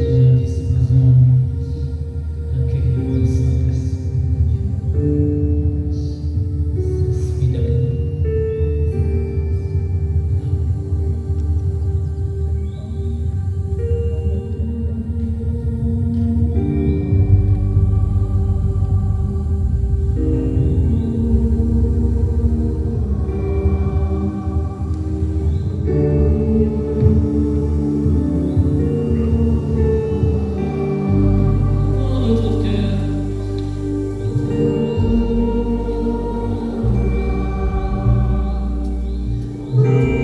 nous disposons à accueillir le Saint-Esprit de Dieu, Esprit d'amour. Dans notre cœur, nous avons pour l'amour.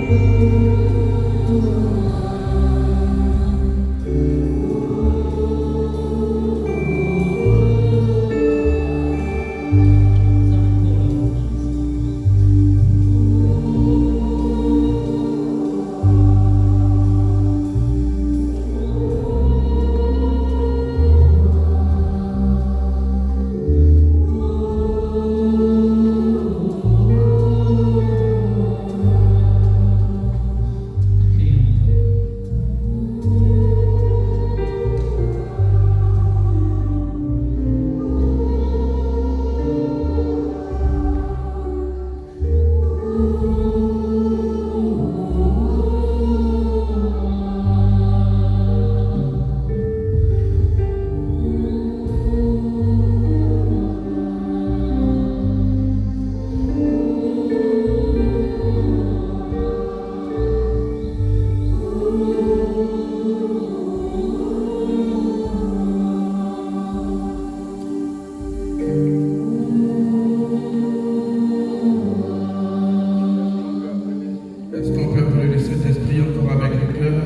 Est-ce qu'on peut appeler le Saint-Esprit encore avec le cœur?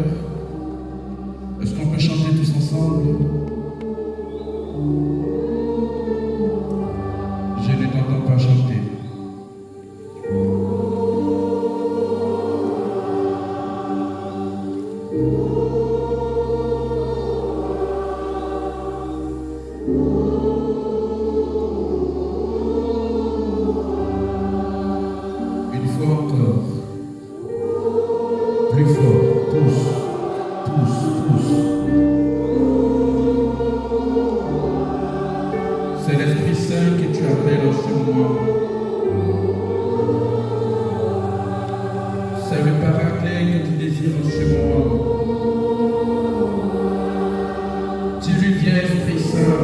Est-ce qu'on peut chanter tous ensemble? Je ne t'entends pas chanter. Une fois encore. Plus fort, tous, tous, tous. C'est l'Esprit Saint que tu appelles en ce moment. C'est le Paraclet que tu désires en ce moment. Dis-lui, viens, Esprit Saint.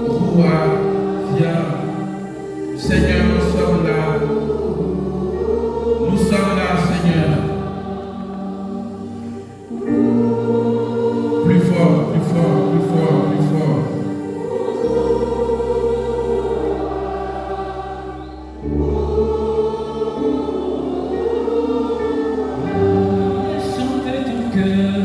Roi, viens. Seigneur, nous sommes là. Nous sommes là, Seigneur. Plus fort, plus fort, plus fort, plus fort. Chantez ton cœur.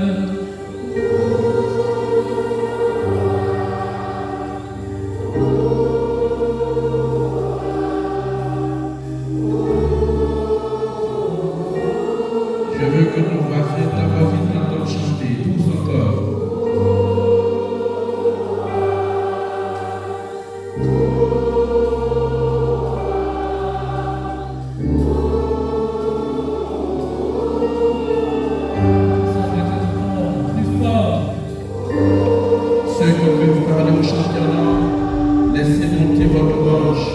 Je veux que ton voisin, ta voisine t'entende chanter, tous encore. Plus fort. Ceux qui peuvent parler au chantier, laissez monter votre gorge.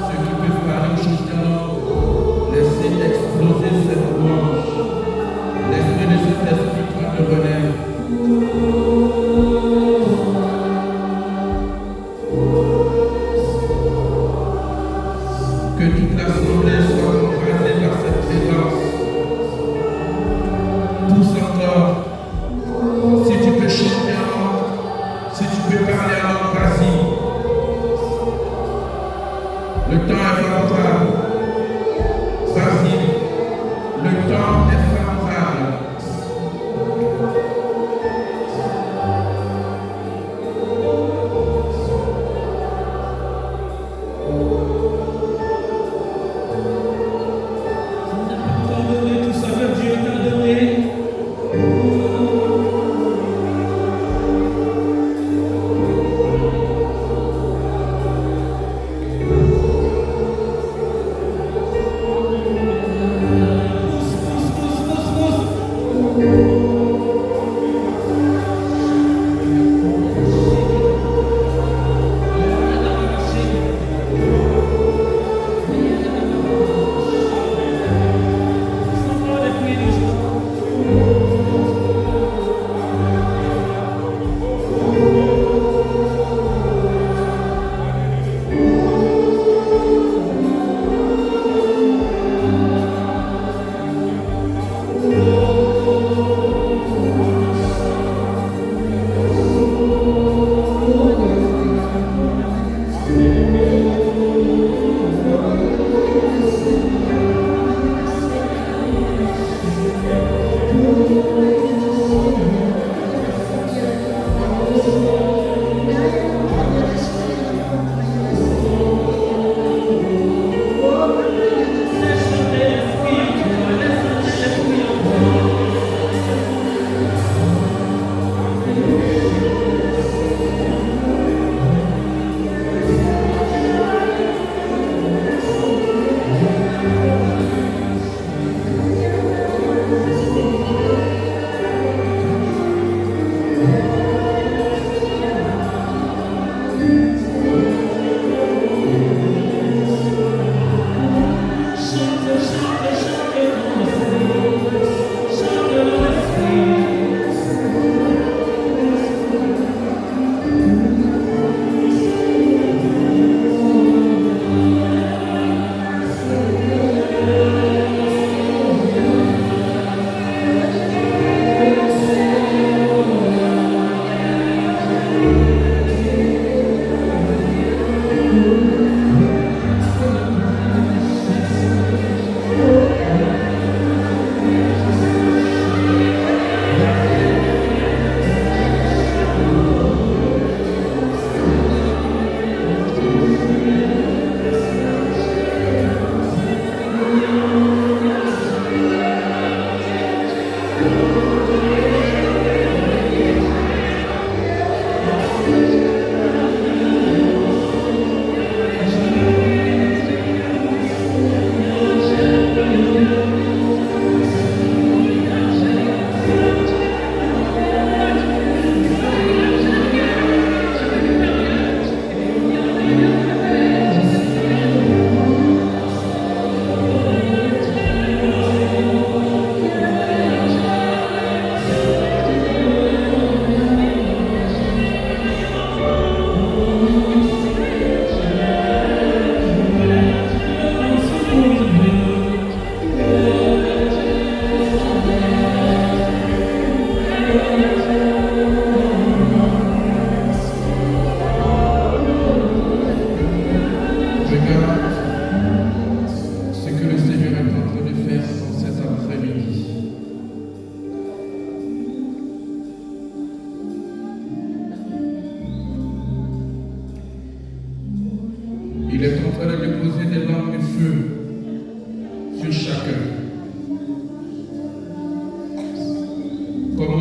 Ceux qui peuvent parler au chantier, laissez exploser cette gorge. L'esprit de cet esprit prend le relais. Que toute l'assemblée soit embrasée par cette présence. Tous encore. Si tu peux chanter en langue, si tu peux parler en langue, vas-y. Le temps est favorable. Vas-y. Le temps est favorable.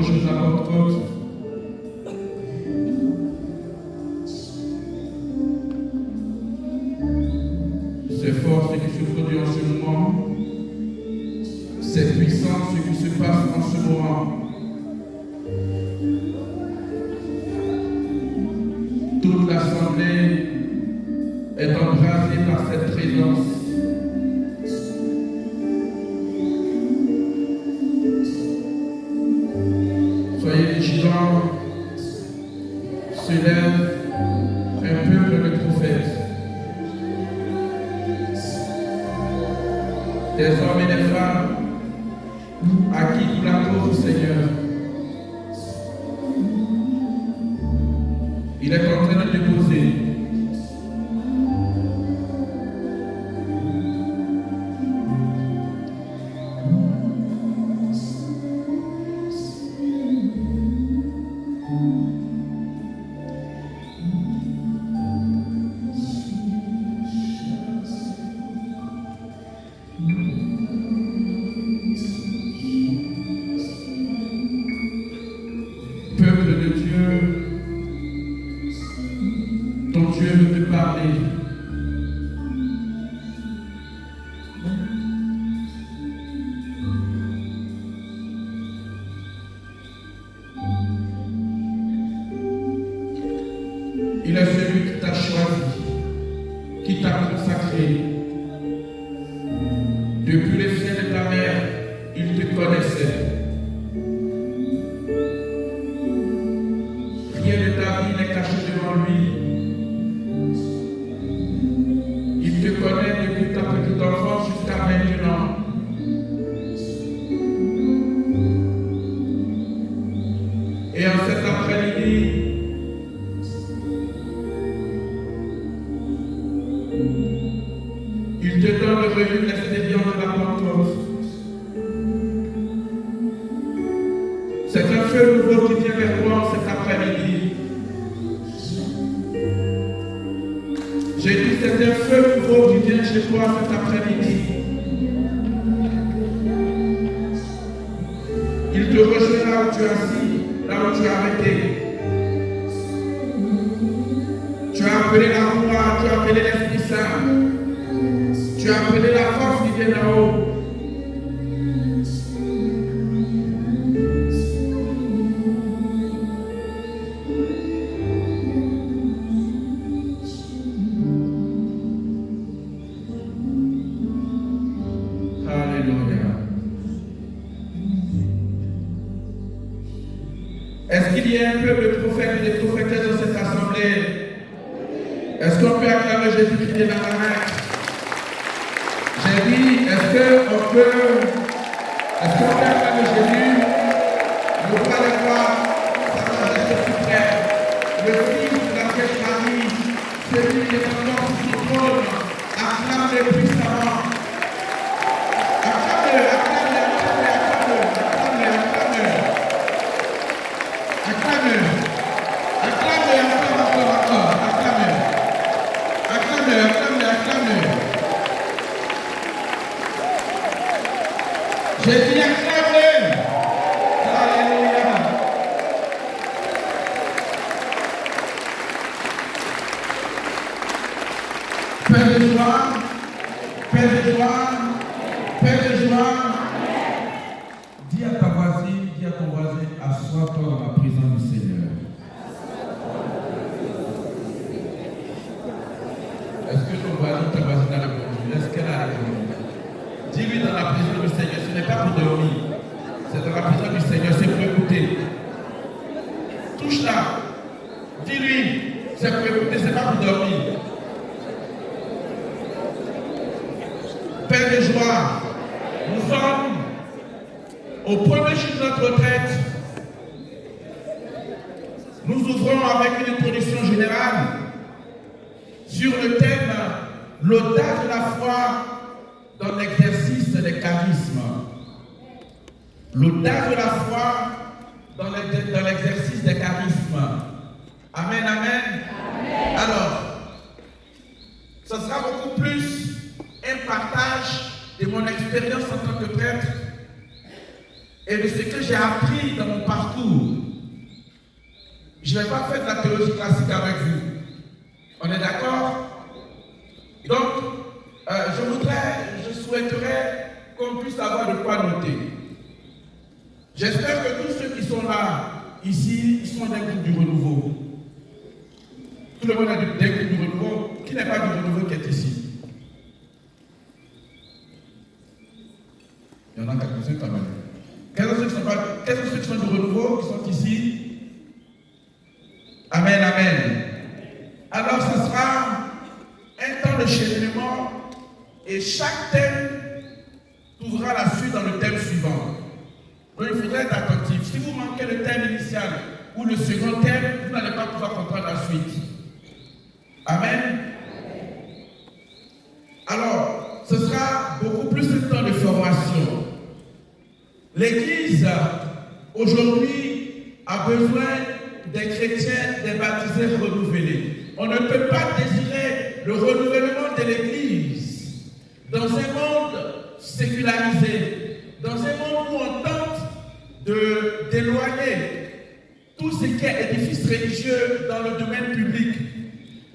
rejoindre la Pentecôte. C'est fort ce qui se produit en ce moment. C'est puissant ce qui se passe en ce moment. Toute l'assemblée est embrasée par cette présence. Soyez vigilants, se lève un peuple de prophètes. Des hommes et des femmes à qui pour la cause du Seigneur. Il est en train de déposer. Peuple de Dieu, ton Dieu veut te parler. Il est celui qui t'a choisi, qui t'a consacré. Depuis les seins de ta mère, il te connaissait. Rien de ta vie n'est caché devant lui. Il te connaît depuis ta petite enfance jusqu'à maintenant. Et en cet après-midi, il te donne le revenu l'expérience de la Pentecôte. C'est un feu nouveau qui vient vers toi cet après-midi. J'ai dit, c'est un feu nouveau qui vient chez toi cet après-midi. Il te rejoint là où tu es assis, là où tu es arrêté. Tu as appelé la foi, tu as appelé l'Esprit Saint. Tu as appelé la force qui vient d'en haut. Alléluia. Est-ce qu'il y a un peu de prophètes et de prophétesses dans cette assemblée? Est-ce qu'on peut acclamer Jésus-Christ de Nazareth? J'ai dit, est-ce qu'on peut acclamer Jésus? Le roi des rois, sa majesté suprême, le fils de la Vierge Marie, celui qui est encore sur son trône, acclame-le puissamment. Acclame-le, acclame-le, acclame-le, acclame-le, acclame-le. Acclame-le, acclame-le, acclame encore, acclame-le. Acclame-le, acclame-le, acclame-le. J'ai dit acclame-le. Alléluia. Père de joie, Père de joie, Père de joie. Dis à ta voisine, dis à ton voisin, assois-toi dans la présence du Seigneur. Est-ce que ton voisin, ta voisine a répondu? Est-ce qu'elle a répondu? Dis-lui dans la présence du Seigneur, ce n'est pas pour dormir. C'est dans la présence du Seigneur, c'est pour écouter. Touche-la. Dis-lui, c'est pour écouter, c'est pas pour dormir. Père de joie, nous sommes au premier jour de notre retraite. Nous ouvrons avec une introduction générale sur le thème l'audace de la foi dans l'exercice des charismes. L'audace de la foi dans l'exercice des charismes. Amen, amen. Amen. Alors, ce sera beaucoup plus un partage de mon expérience en tant que prêtre et et de ce que j'ai appris dans mon parcours. Je ne vais pas faire de la théologie classique avec vous. On est d'accord? Donc, je souhaiterais qu'on puisse avoir de quoi noter. J'espère que tous ceux qui sont là, ici, ils sont d'un groupe du renouveau. Tout le monde a d'un groupe du renouveau. Qui n'est pas du renouveau qui est ici? Il y en a quelques-uns quand même. Quels sont ceux qui sont du renouveau, qui sont ici? Amen, amen. Alors, ce sera un temps de cheminement et chaque thème trouvera la suite dans le thème suivant. Donc, il faudrait être attentif. Si vous manquez le thème initial ou le second thème, vous n'allez pas pouvoir comprendre la suite. Amen. Alors, ce sera beaucoup plus un temps de formation. L'Église, aujourd'hui, a besoin des chrétiens, des baptisés renouvelés. On ne peut pas désirer le renouvellement de l'Église dans un monde sécularisé, dans un monde où on tente d'éloigner tout ce qui est édifice religieux dans le domaine public.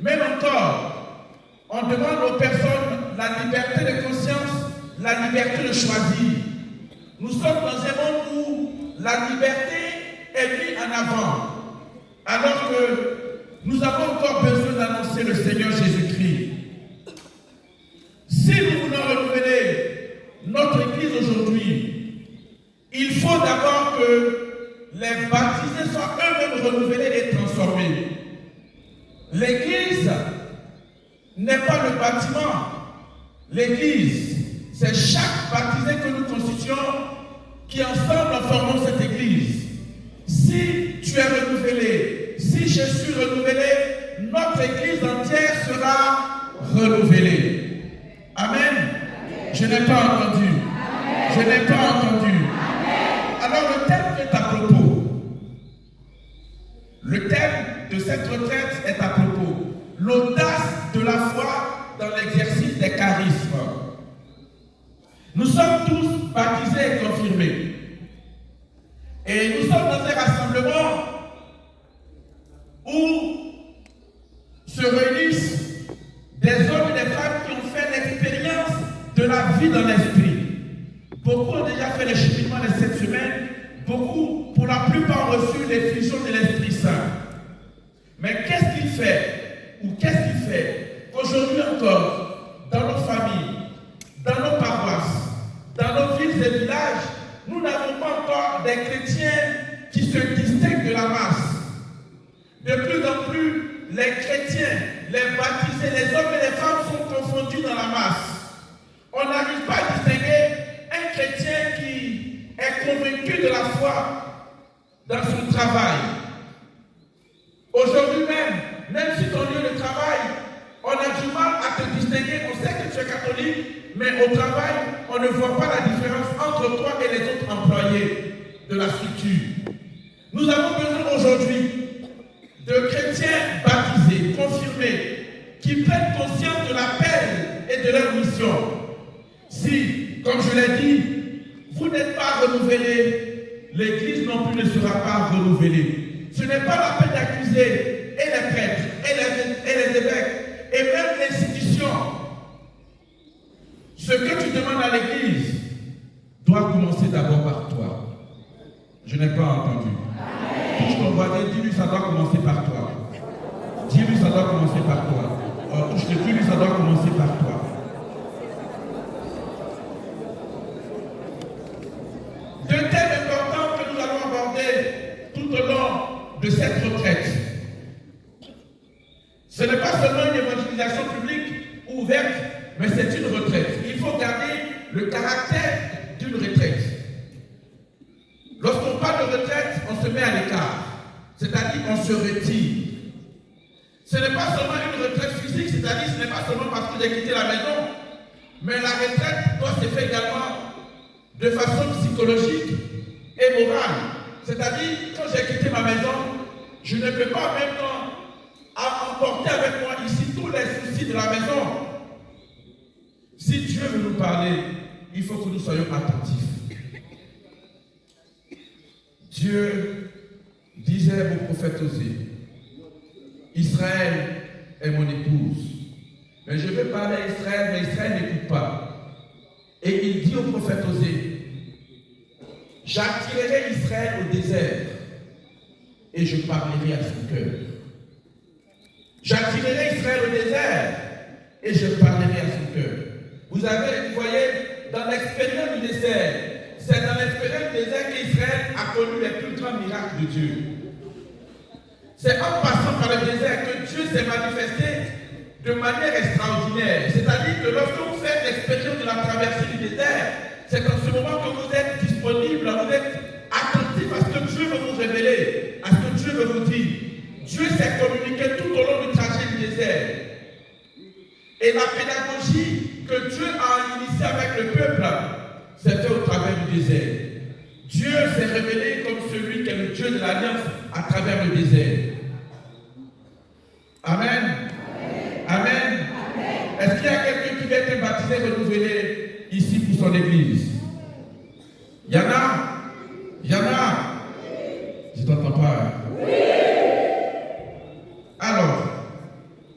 Même encore, on demande aux personnes la liberté de conscience, la liberté de choisir. Nous sommes dans un monde où la liberté est mise en avant, alors que nous avons encore besoin d'annoncer le Seigneur Jésus-Christ. Si nous voulons renouveler notre Église aujourd'hui, il faut d'abord que les baptisés soient eux-mêmes renouvelés et transformés. L'Église n'est pas le bâtiment. L'Église, c'est chaque baptisé que nous constituons qui ensemble formons cette Église. Si tu es renouvelé, si je suis renouvelé, notre Église entière sera renouvelée. Amen. Je n'ai pas entendu. Je n'ai pas entendu. Alors le thème est à propos. Le thème de cette retraite est à propos. L'audace de la foi dans l'exercice des charismes. Nous sommes tous baptisés et confirmés. Et nous sommes dans un rassemblement où se réunissent des hommes et des femmes qui ont fait l'expérience de la vie dans l'esprit. Beaucoup ont déjà fait le cheminement de cette semaine. Beaucoup, pour la plupart, ont reçu l'effusion de l'Esprit Saint. Mais qu'est-ce qu'il fait? Ou qu'est-ce qu'il fait qu'aujourd'hui encore, dans nos familles, dans nos paroisses, dans nos villes et villages, nous n'avons pas encore des chrétiens qui se distinguent de la masse. De plus en plus, les chrétiens, les baptisés, les hommes et les femmes sont confondus dans la masse. On n'arrive pas à distinguer un chrétien qui est convaincu de la foi dans son travail. Aujourd'hui même si ton lieu de travail, on a du mal à te distinguer. On sait que tu es catholique, mais au travail, on ne voit pas la différence entre toi et les autres employés de la structure. Nous avons besoin aujourd'hui de chrétiens baptisés, confirmés, qui prennent conscience de l'appel et de leur mission. Si, comme je l'ai dit, vous n'êtes pas renouvelés, l'Église non plus ne sera pas renouvelée. Ce n'est pas la peine d'accuser et les prêtres, et les évêques, et même l'institution. Ce que tu demandes à l'Église doit commencer d'abord par toi. Je n'ai pas entendu. Touche ton voisin, dis-lui ça doit commencer par toi. Dis-lui ça doit commencer par toi. Touche-le, dis-lui ça doit commencer par toi. Deux thèmes importants que nous allons aborder tout au long de cette retraite. Ce n'est pas seulement une évangélisation publique ouverte, mais c'est une retraite. Il faut garder le caractère d'une retraite. Lorsqu'on parle de retraite, on se met à l'écart. C'est-à-dire qu'on se retire. Ce n'est pas seulement une retraite physique, c'est-à-dire ce n'est pas seulement parce que j'ai quitté la maison, mais la retraite doit se faire également de façon psychologique et morale. C'est-à-dire, quand j'ai quitté ma maison, je ne peux pas en même temps emporter avec moi ici tous les soucis de la maison. Si Dieu veut nous parler, il faut que nous soyons attentifs. Dieu disait au prophète Osée, Israël est mon épouse. Mais je veux parler à Israël, mais Israël n'écoute pas. Et il dit au prophète Osée, j'attirerai Israël au désert et je parlerai à son cœur. J'attirerai Israël au désert et je parlerai à son cœur. Vous voyez, dans l'expérience du désert, c'est dans l'expérience du désert qu'Israël a connu les plus grands miracles de Dieu. C'est en passant par le désert que Dieu s'est manifesté de manière extraordinaire. C'est-à-dire que lorsque vous faites l'expérience de la traversée du désert, c'est en ce moment que vous êtes disponible, vous êtes attentif à ce que Dieu veut vous révéler, à ce que Dieu veut vous dire. Dieu s'est communiqué tout au long du trajet du désert. Et la pédagogie que Dieu a initiée avec le peuple s'est faite au travers du désert. Dieu s'est révélé comme celui qui est le Dieu de l'Alliance à travers le désert. Amen. Amen. Est-ce qu'il y a quelqu'un qui va être baptisé et renouvelé ici pour son église? Il y en a? Il y en a? Je ne t'entends pas. Oui. Alors,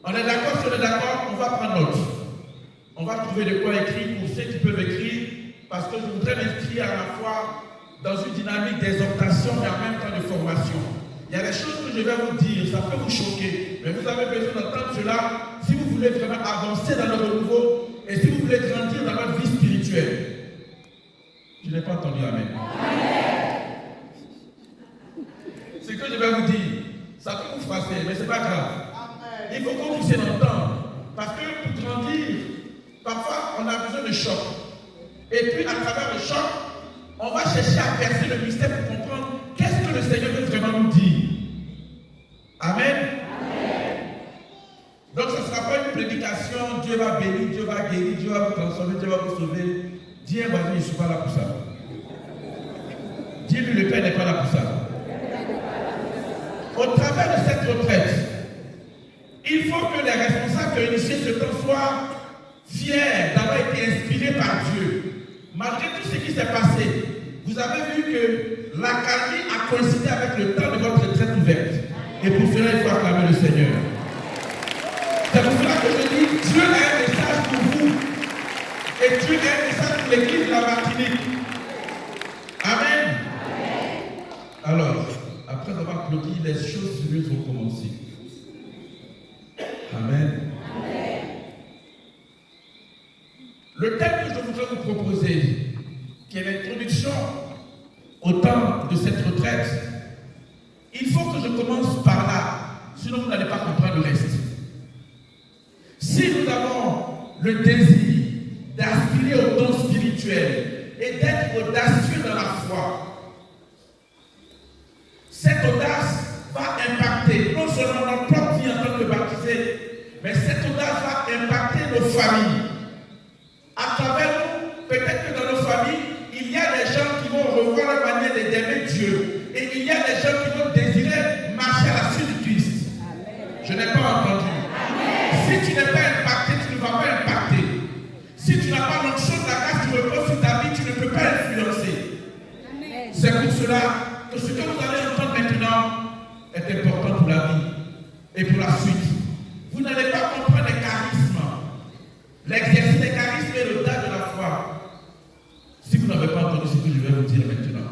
on est d'accord, si on est d'accord, on va prendre note. On va trouver de quoi écrire pour ceux qui peuvent écrire, parce que je voudrais m'inscrire à la fois dans une dynamique d'exhortation et en même temps de formation. Il y a des choses que je vais vous dire, ça peut vous choquer, mais vous avez besoin d'entendre cela si vous voulez vraiment avancer dans le renouveau et si vous voulez grandir dans votre vie spirituelle. Je n'ai pas entendu amen. Ce que je vais vous dire, ça peut vous froisser, mais ce n'est pas grave. Il faut que vous puissiez l'entendre. Parce que pour grandir, parfois on a besoin de choc. Et puis à travers le choc, on va chercher à percer le mystère pour comprendre qu'est-ce que le Seigneur veut vraiment nous dire. Amen. Amen. Donc ce ne sera pas une prédication, Dieu va bénir, Dieu va guérir, Dieu va vous transformer, Dieu va vous sauver. Dis un voisin, je ne suis pas là pour ça. Dis-lui, le Père n'est pas là pour ça. Au travers de cette retraite, il faut que les responsables qui ont initié ce temps soient fiers d'avoir été inspirés par Dieu. Malgré tout ce qui s'est passé, vous avez vu que l'accalmie a coïncidé avec le temps de votre retraite ouverte. Et pour cela, il faut acclamer le Seigneur. C'est pour cela que je dis, Dieu a un message pour vous. Et Dieu a un message pour l'église de la Martinique. Amen. Alors, après avoir applaudi, les choses sérieuses vont commencer. Amen. Le thème que je voudrais vous proposer, qui est l'introduction au temps de cette retraite, il faut que je commence par là, sinon vous n'allez pas comprendre le reste. Si nous avons le désir d'aspirer au don spirituel et d'être audacieux dans la foi, cette audace va impacter non seulement notre propre vie en tant que baptisé, mais cette audace va impacter nos familles. À travers nous, peut-être que dans nos familles, il y a des gens qui vont revoir la manière d'aimer Dieu. Et il y a des gens qui vont désirer marcher à la suite du Christ. Je n'ai pas entendu. Si tu n'es pas impacté, tu ne vas pas impacter. Si tu n'as pas l'onction de la grâce qui repose sur ta vie, tu ne peux pas influencer. C'est pour cela que ce que vous allez entendre maintenant est important pour la vie et pour la suite. Vous n'allez pas comprendre les charismes, l'exercice des charismes et le tas de la foi, si vous n'avez pas entendu ce que je vais vous dire maintenant.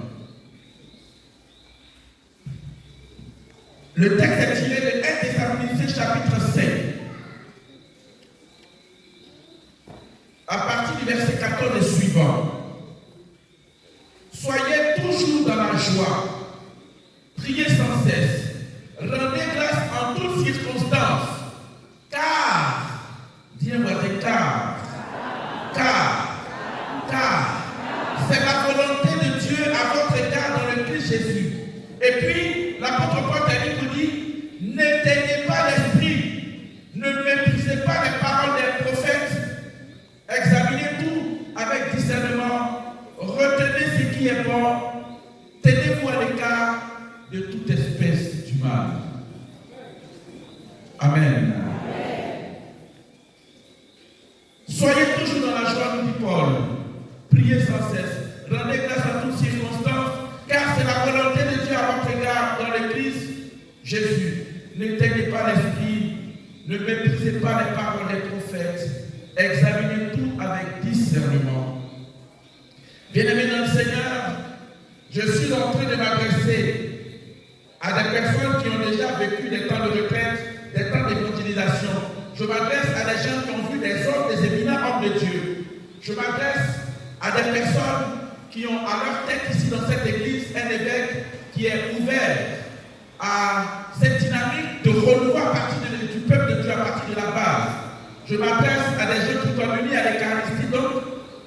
Le texte est tiré de 1 Thessaloniciens chapitre 7. À partir du verset 14 et suivant. Soyez toujours dans la joie. Priez sans cesse. Rendez grâce en toutes circonstances. Car, dis un voisin, car, c'est la volonté de Dieu à votre égard dans le Christ Jésus. Et puis, l'apôtre Paul vous dit, n'éteignez pas l'esprit, ne méprisez pas les paroles des prophètes, examinez tout avec discernement, retenez ce qui est bon, tenez-vous à l'écart de toute espèce du mal. Amen. Soyez toujours dans la joie, nous dit Paul. Priez sans cesse. Rendez grâce à toutes circonstances, car c'est la volonté de Dieu Jésus, n'éteignez pas l'esprit, ne méprisez pas les paroles des prophètes, examinez tout avec discernement. Bien-aimés dans le Seigneur, je suis en train de m'adresser à des personnes qui ont déjà vécu des temps de retraite, des temps d'évangélisation. Je m'adresse à des gens qui ont vu des hommes, des éminents hommes de Dieu. Je m'adresse à des personnes qui ont à leur tête ici dans cette église un évêque qui est ouvert à cette dynamique de renouveau à partir du peuple de Dieu, à partir de la base. Je m'adresse à des gens qui sont unis à l'Eucharistie, donc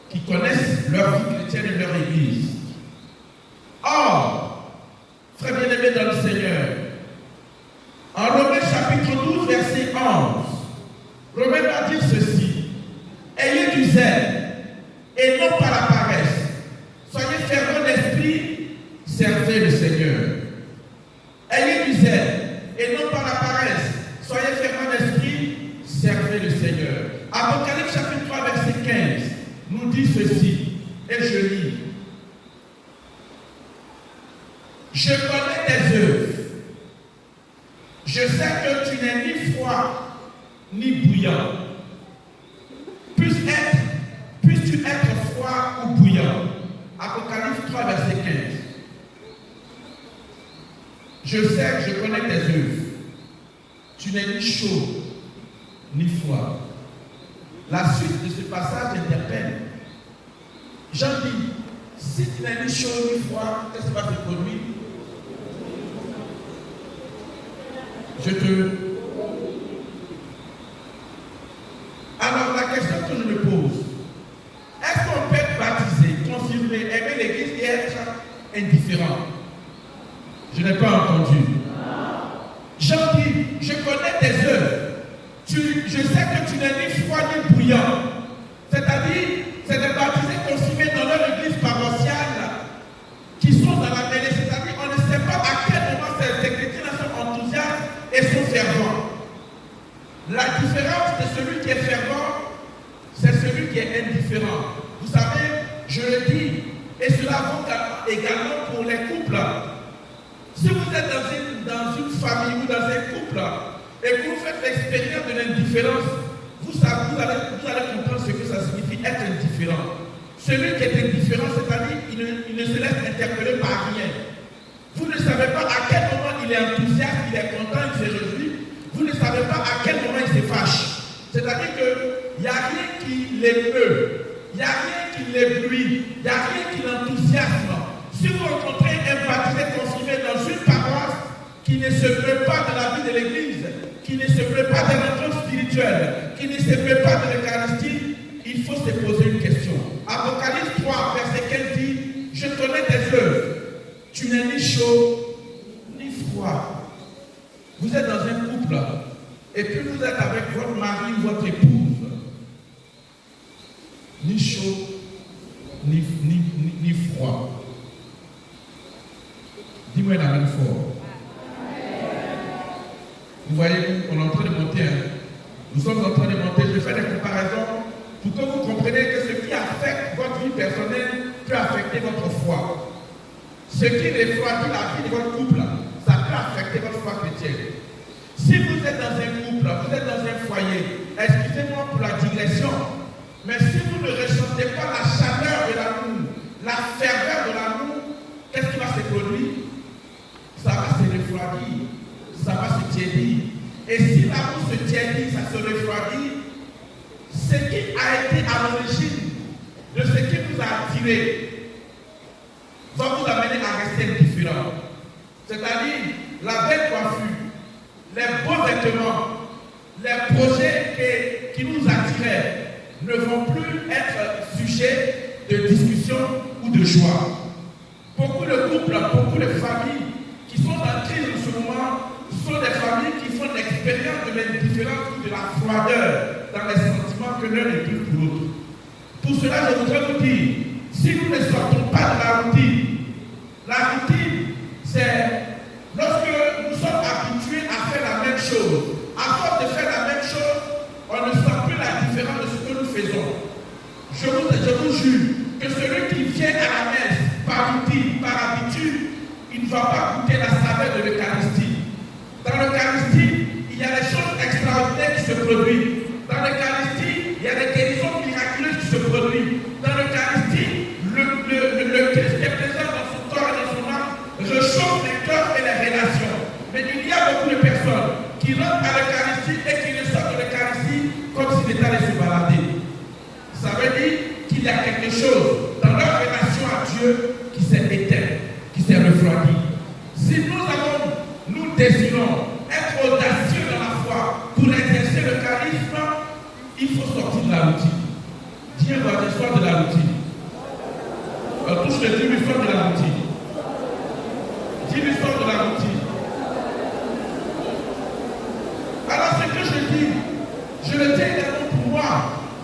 qui connaissent leur vie chrétienne et leur église. Or, frères bien-aimés dans le Seigneur, en Romains chapitre 12, verset 11, Romains va dire ceci: ayez du zèle et non pas la paresse. Soyez fervents d'esprit, servez le Seigneur. Ayez du zèle et non pas la paresse. Soyez fervents d'esprit, servez le Seigneur. Apocalypse chapitre 3, verset 15 nous dit ceci, et je lis: je connais tes œuvres. Je sais que tu n'es ni froid ni bouillant. Puisses-tu être froid ou bouillant. Apocalypse 3, verset 15. Je sais que je connais tes œuvres. Tu n'es ni chaud ni froid. La suite de ce passage interpelle. Jean dit: si tu n'es ni chaud ni froid, qu'est-ce qui va se produire? Alors la question que je me pose, est-ce qu'on peut être baptisé, confirmé, aimer l'Église et être indifférent? Je n'ai pas entendu. Jean dit: je connais tes œuvres. Je sais que tu n'es ni froid ni bouillant. C'est-à-dire, c'est des baptisés confirmés dans leur église paroissiale qui sont dans la mêlée. C'est-à-dire, on ne sait pas à quel moment ces chrétiens sont enthousiastes et sont fervents. La différence de celui qui est fervent, c'est celui qui est indifférent. Vous savez, je le dis, et cela vaut également pour les couples. Si vous êtes dans une famille ou dans un couple et que vous faites l'expérience de l'indifférence, vous allez comprendre ce que ça signifie être indifférent. Celui qui est indifférent, c'est-à-dire il ne se laisse interpeller par rien. Vous ne savez pas à quel moment il est enthousiaste, il est content, il se réjouit. Vous ne savez pas à quel moment il se fâche. C'est-à-dire qu'il n'y a rien qui l'émeut, il n'y a rien qui l'éblouit, il n'y a rien qui l'enthousiasme. Si vous rencontrez un baptisé confirmé dans une paroisse qui ne se plaît pas de la vie de l'Église, qui ne se plaît pas de l'entrée spirituelle, qui ne se plaît pas de l'Eucharistie, il faut se poser une question. Apocalypse 3, verset 15 dit: je connais tes œuvres. Tu n'es ni chaud ni froid. Vous êtes dans un couple et puis vous êtes avec votre mari ou votre épouse. Ni chaud ni froid. Dis-moi la même fois. Vous voyez, on est en train de monter. Nous sommes en train de monter. Je fais des comparaisons pour que vous compreniez que ce qui affecte votre vie personnelle peut affecter votre foi. Ce qui refroidit la vie de votre couple, ça peut affecter votre foi chrétienne. Si vous êtes dans un couple, vous êtes dans un foyer, excusez-moi pour la digression, mais si vous ne ressentez pas la chaleur de l'amour, la ferveur de l'amour, qu'est-ce qui va se produire? Ça va se refroidir, ça va se tiédir. Et si l'amour se tiédit, ça se refroidit, ce qui a été à l'origine de ce qui vous a attiré va vous amener à rester indifférent. C'est-à-dire la belle coiffure, les beaux vêtements, les projets qui nous attiraient ne vont plus être sujets de discussion ou de joie. Beaucoup de couples, beaucoup de familles qui sont en crise en ce moment sont des familles qui font l'expérience de l'indifférence ou de la froideur dans les sentiments que l'un éprouve pour l'autre. Pour cela, je voudrais vous dire, si nous ne sortons pas de la routine, c'est lorsque nous sommes habitués à faire la même chose. À force de faire la même chose, on ne sent plus la différence de ce que nous faisons. Je vous jure que celui qui vient à la messe par routine, par habitude, il ne va pas goûter la saveur de l'Eucharistie. qui rentre à l'Eucharistie et qui ressort de l'Eucharistie comme s'il était allé se balader. Ça veut dire qu'il y a quelque chose dans leur relation à Dieu qui s'est éteint, qui s'est refroidi. Si nous désirons être audacieux dans la foi pour exercer le charisme, il faut sortir de la routine. Dieu va sortir de la routine. Alors touche le Dieu, lui sort de la routine. Dieu lui sort de la routine. Alors ce que je dis, je le dis également pour moi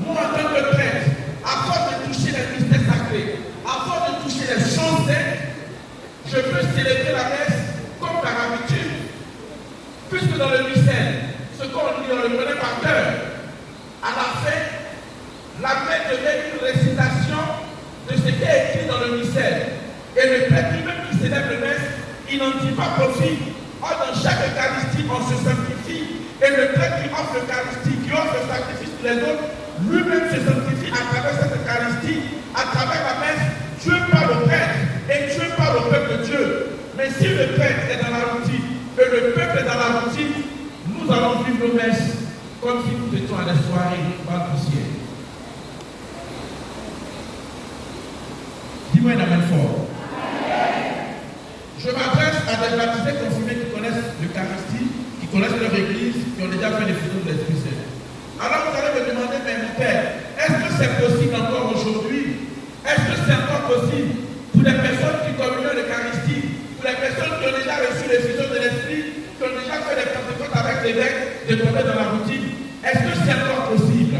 en tant que prêtre, à force de toucher les mystères sacrés, à force de toucher les choses saintes, je peux célébrer la messe comme par habitude. Puisque dans le mystère, ce qu'on lit, on le connaît par cœur. À la fin, la messe devait une récitation de ce qui est écrit dans le mystère. Et le prêtre lui-même qui célèbre le messe, il n'en dit pas profit. Or, dans chaque Eucharistie, on se sanctifie. Et le prêtre qui offre l'Eucharistie, qui offre le sacrifice pour les autres, lui-même se sanctifie à travers cette Eucharistie, à travers la messe. Dieu parle au prêtre et Dieu parle au peuple de Dieu. Mais si le prêtre est dans la routine et le peuple est dans la routine, nous allons vivre nos messes comme si nous étions à la soirée dans le ciel. Dis-moi un amen fort. Je m'adresse à des baptisés confirmés qui connaissent l'Eucharistie, qui connaissent leur église, qui ont déjà fait les fusions de l'Esprit Saint. Alors vous allez me demander, mais mon père, est-ce que c'est possible encore aujourd'hui? Est-ce que c'est encore possible pour les personnes qui communient l'Eucharistie, pour les personnes qui ont déjà reçu les fusions de l'Esprit, qui ont déjà fait les pentecôtes avec l'évêque, de tomber dans la routine? Est-ce que c'est encore possible?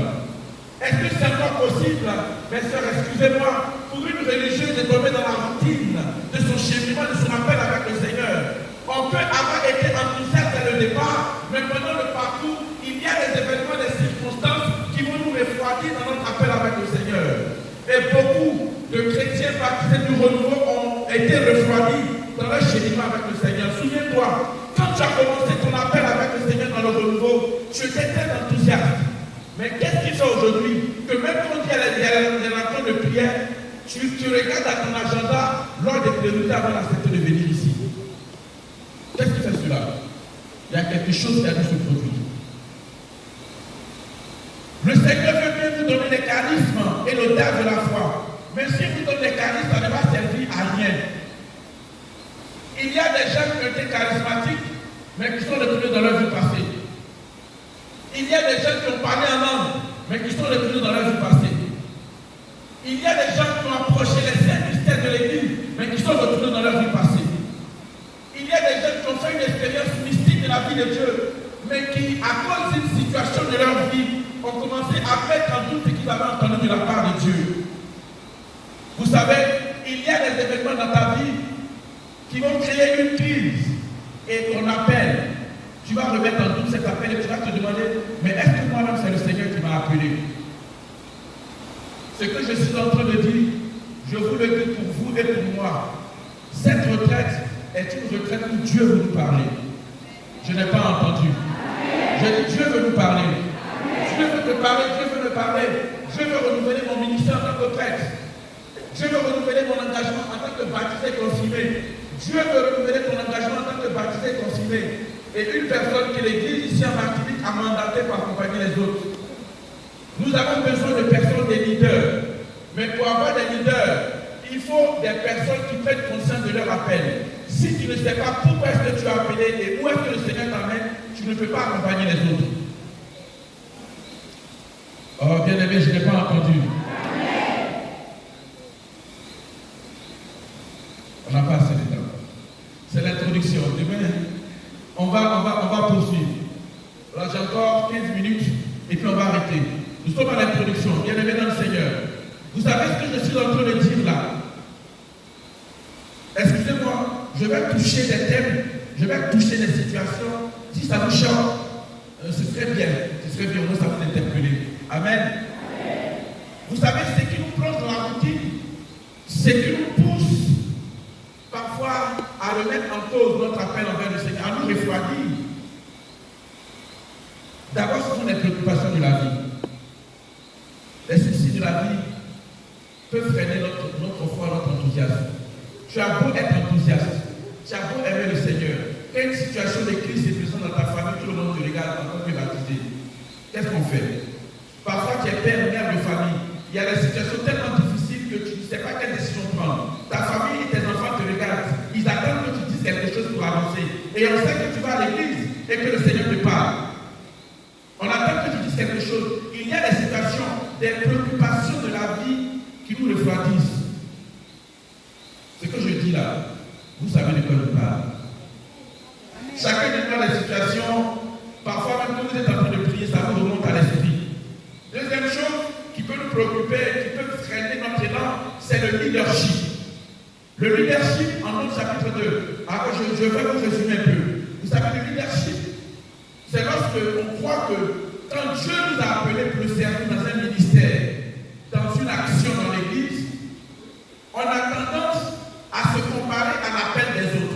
Est-ce que c'est encore possible? Mes sœurs, excusez-moi, pour une religieuse de tomber dans la routine de son cheminement, de son appel avec le Seigneur. On peut avoir été enthousiaste dès le départ, mais pendant le parcours, il y a des événements, des circonstances qui vont nous refroidir dans notre appel avec le Seigneur. Et beaucoup de chrétiens baptisés du renouveau ont été refroidis dans leur cheminement avec le Seigneur. Souviens-toi, quand tu as commencé ton appel avec le Seigneur dans le renouveau, tu étais très enthousiaste. Mais qu'est-ce qui fait aujourd'hui que même quand il y a des rencontres de prière, tu regardes à ton agenda lors des priorités avant d'accepter de venir ici? Qu'est-ce qui fait cela? Il y a quelque chose qui a dû se produire. Le Seigneur veut bien nous donner les charismes et l'audace de la foi. Mais si vous donne les charismes, ça ne va servir à rien. Il y a des gens qui ont été charismatiques, mais qui sont retournés dans leur vie passée. Il y a des gens qui ont parlé en langue, mais qui sont retournés dans leur vie passée. Il y a des gens qui ont approché les saints mystères de l'Église, mais qui sont retournés dans leur vie passée. Il y a des gens qui ont fait une expérience mystique de la vie de Dieu, mais qui, à cause d'une situation de leur vie, ont commencé à mettre en doute ce qu'ils avaient entendu de la part de Dieu. Vous savez, il y a des événements dans ta vie qui vont créer une crise et ton appel. Tu vas remettre en doute cet appel et tu vas te demander, mais est-ce que moi-même c'est le Seigneur qui m'a appelé? Ce que je suis en train de dire, je vous le dis pour vous et pour moi. Cette retraite est une retraite où Dieu veut nous parler. Je n'ai pas entendu. Je dis Dieu veut nous parler. Dieu veut te parler, Dieu veut me parler. Je veux renouveler mon ministère en tant que prêtre. Dieu veut renouveler mon engagement en tant que baptisé confirmé. Dieu veut renouveler ton engagement en tant que baptisé confirmé. Et une personne que l'Église ici en Martinique a mandaté pour accompagner les autres. Nous avons besoin de personnes, des leaders. Mais pour avoir des leaders, il faut des personnes qui prennent conscience de leur appel. Si tu ne sais pas pourquoi est-ce que tu as appelé et où est-ce que le Seigneur t'amène, tu ne peux pas accompagner les autres. Oh, bien-aimé, je n'ai pas entendu. On n'a pas assez de temps. C'est l'introduction. Demain, on va poursuivre. Alors, j'ai encore 15 minutes et puis on va arrêter. Nous sommes à l'introduction. Bien-aimé dans le Seigneur. Vous savez ce que je suis en train de dire là? Excusez-moi, je vais toucher des thèmes, je vais toucher des situations. Si ça vous chante, ce serait bien. Ce serait bien, ça vous interpeller. Amen. Amen. Vous savez, ce qui nous plonge dans la routine, ce qui nous pousse parfois à remettre en cause notre appel envers le Seigneur, à nous refroidir. D'abord, ce sont les préoccupations de la vie. Les soucis de la vie peuvent freiner notre foi, notre enthousiasme. Tu as beau être enthousiaste, tu as beau aimer le Seigneur. Quand une situation de crise se présente dans ta famille, tout le monde te regarde en tant que baptisé. Qu'est-ce qu'on fait? Parfois, tu es père, mère de famille. Il y a des situations tellement difficiles que tu ne sais pas quelle décision prendre. Ta famille et tes enfants te regardent. Ils attendent que tu dises quelque chose pour avancer. Et on sait que tu vas à l'église et que le Seigneur te parle. On attend que tu dises quelque chose. Il y a des situations, des préoccupations de la vie qui nous refroidissent. Ce que je dis là, vous savez de quoi je parle. Chacun de nous a des situations, parfois même quand vous êtes en train de prier, ça vous remonte à l'esprit. Deuxième chose qui peut nous préoccuper, qui peut freiner notre élan, c'est le leadership. Le leadership, en Nombre chapitre 2, alors je vais vous résumer un peu. Vous savez, le leadership, c'est lorsque on croit que quand Dieu nous a appelés pour le servir dans un ministère, dans une action dans l'église, on a tendance à se comparer à l'appel des autres.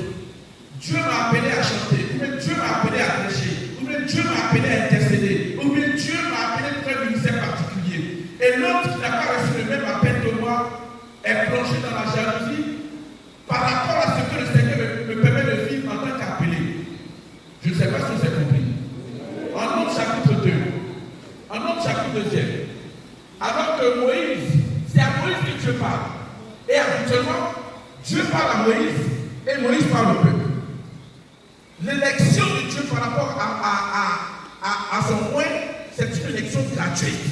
Dieu m'a appelé à chanter, ou bien Dieu m'a appelé à prêcher, ou bien Dieu m'a appelé à intercéder, ou bien Dieu m'a appelé pour un ministère particulier. Et l'autre qui n'a pas reçu le même appel que moi est plongé dans la jalousie par rapport à ce que le Seigneur me permet de vivre en tant qu'appelé. Je ne sais pas si vous avez compris. En Nombre chapitre 2, en Nombre chapitre 2, alors que Moïse, c'est à Moïse que Dieu parle. Et habituellement, Dieu parle à Moïse et Moïse parle au peuple. L'élection de Dieu par rapport à son point, c'est une élection gratuite.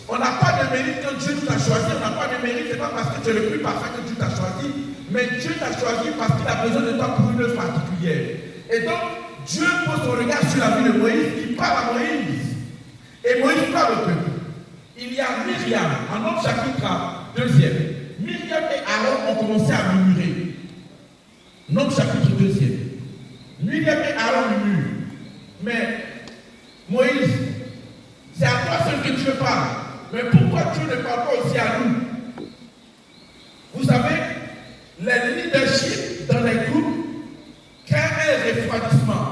On n'a pas de mérite quand Dieu nous a choisi, on n'a pas de mérite, ce n'est pas parce que tu es le plus parfait que Dieu t'a choisi, mais Dieu t'a choisi parce qu'il a besoin de toi pour une œuvre particulière. Et donc, Dieu pose son regard sur la vie de Moïse, il parle à Moïse. Et Moïse parle au peuple. Il y a Myriam, en Nombre chapitre 2. Myriam et Aaron ont commencé à murmurer. Nombre chapitre 2. Myriam et Aaron murmurent. Mais Moïse, c'est à toi seul que Dieu parle. Mais pourquoi Dieu ne parle pas aussi à nous? Vous savez, les leaderships dans les groupes créent un refroidissement.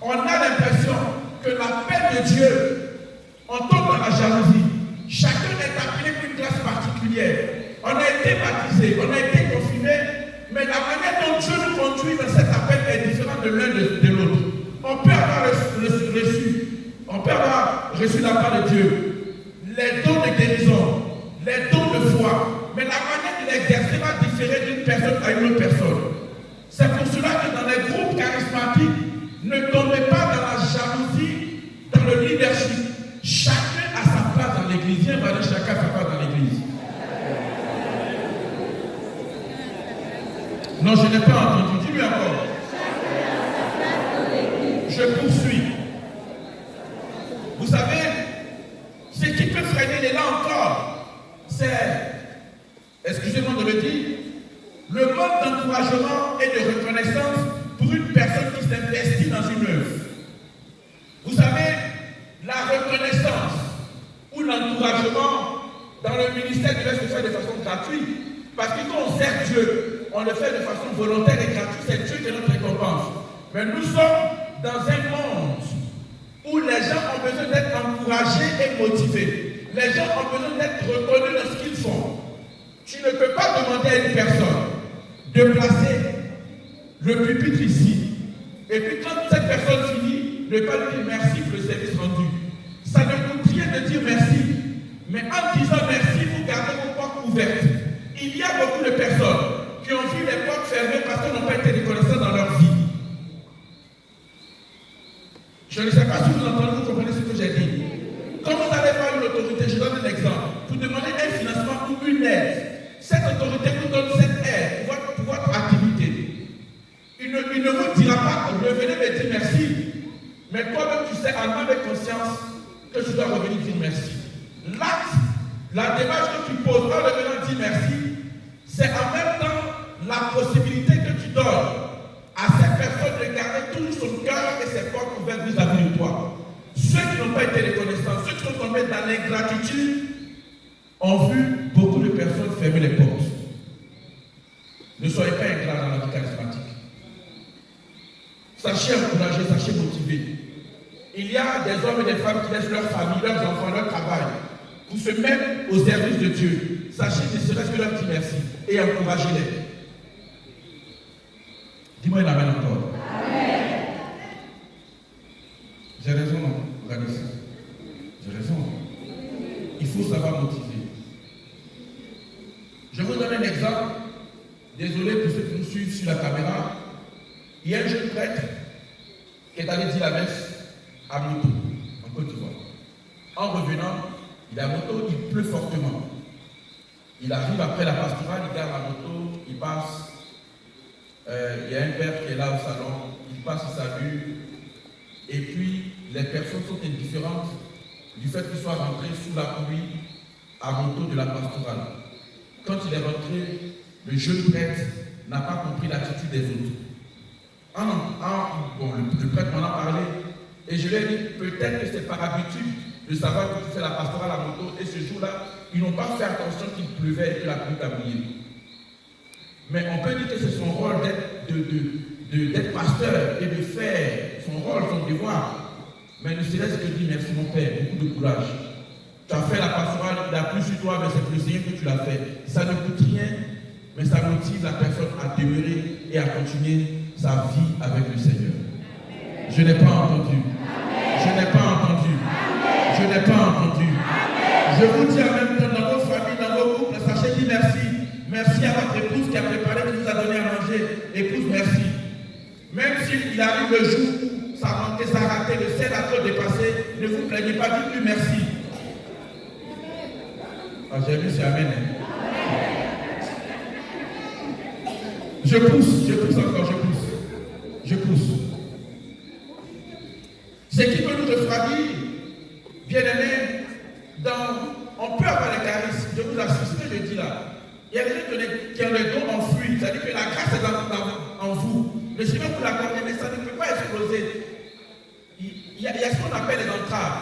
On a l'impression que l'appel de Dieu, on tombe dans la jalousie. Chacun est appelé pour une classe particulière. On a été baptisé, on a été confirmé, mais la manière dont Dieu nous conduit dans cet appel est différente de l'un de l'autre. On peut avoir reçu la part de Dieu les dons de guérison, les dons de foi, mais la manière de l'exercer va différer d'une personne à une autre personne. C'est pour cela que dans les groupes charismatiques, ne tombez pas dans la jalousie, dans le leadership. Chacun a sa place dans l'église. Viens, va dire chacun a sa place dans l'église. Non, je n'ai pas entendu. Dis-lui encore. Je poursuis. Vous savez, ce qui peut freiner l'élan encore, c'est, excusez-moi de le dire, le manque d'encouragement et de reconnaissance pour une personne qui s'investit dans une œuvre. Vous savez, la reconnaissance ou l'encouragement dans le ministère devait se faire de façon gratuite. Parce que quand on sert Dieu, on le fait de façon volontaire et gratuite, c'est Dieu qui est notre récompense. Mais nous sommes dans un monde où les gens ont besoin d'être encouragés et motivés. Les gens ont besoin d'être reconnus dans ce qu'ils font. Tu ne peux pas demander à une personne de placer le pupitre ici. Et puis quand cette personne finit, ne pas lui dire merci pour le service rendu. Ça ne coûte rien de dire merci. Mais en disant merci, vous gardez vos portes ouvertes. Il y a beaucoup de personnes qui ont vu les portes fermées parce qu'elles n'ont pas été reconnaissantes dans leur vie. Je ne sais pas si vous entendez, vous comprenez ce que j'ai dit. Quand vous allez voir une autorité, je donne un exemple, vous demandez un financement ou une aide. Cette autorité vous donne cette aide pour votre activité. Il ne vous dira pas, revenez me dire merci. Mais toi-même, tu sais, en âme et conscience, que tu dois revenir dire merci. L'acte, la démarche que tu poses en revenant dire merci, c'est en même temps la possibilité que tu donnes à cette personne de garder tout son cœur et ses portes ouvertes vis-à-vis de toi. Ceux qui n'ont pas été reconnaissants, ceux qui sont tombés dans l'ingratitude, ont vu beaucoup de personnes fermer les portes. Ne soyez pas ingrats dans la vie charismatique. Sachez encourager, sachez motiver. Il y a des hommes et des femmes qui laissent leur famille, leurs enfants, leur travail pour se mettre au service de Dieu. Sachez ne serait-ce que leur dire merci et encouragez-les. Dis-moi une amen encore. faut savoir motiver. Je vous donne un exemple. Désolé pour ceux qui nous suivent sur la caméra. Il y a un jeune prêtre qui est allé dire la messe à Moto, en Côte d'Ivoire. En revenant, il a moto, il pleut fortement. Il arrive après la pastorale, il garde la moto, il passe. Il y a un père qui est là au salon, il passe, il salue. Et puis, les personnes sont indifférentes du fait qu'il soit rentré sous la pluie à moto de la pastorale. Quand il est rentré, le jeune prêtre n'a pas compris l'attitude des autres. Le prêtre m'en a parlé et je lui ai dit peut-être que c'est par habitude de savoir que tu fais la pastorale à moto et ce jour-là, ils n'ont pas fait attention qu'il pleuvait et que la pluie t'a mouillé. Mais on peut dire que c'est son rôle d'être pasteur et de faire son rôle, son devoir. Mais ne serait-ce que dire merci mon père, beaucoup de courage. Tu as fait la pastorale, il a plu sur toi, mais c'est le Seigneur que tu l'as fait. Ça ne coûte rien, mais ça motive la personne à demeurer et à continuer sa vie avec le Seigneur. Je n'ai pas entendu. Je n'ai pas entendu. Je n'ai pas entendu. Je vous dis en même temps, dans vos familles, dans vos couples, sachez dire merci. Merci à votre épouse qui a préparé, qui nous a donné à manger. Épouse, merci. Même s'il arrive le jour où ça a manqué, ça a raté, le sel a trop dépassé, ne vous plaignez pas, dites plus merci. Ah, j'ai vu, c'est Amen. Je pousse encore, je pousse. Ce qui peut nous refroidir, bien aimé, on peut avoir les charismes, je vous assure ce que je dis là. Il y a des gens qui ont les dons enfouis, c'est-à-dire que la grâce est en vous. Le Seigneur vous l'accorde, mais ça ne peut pas exploser. Il y a ce qu'on appelle les entraves.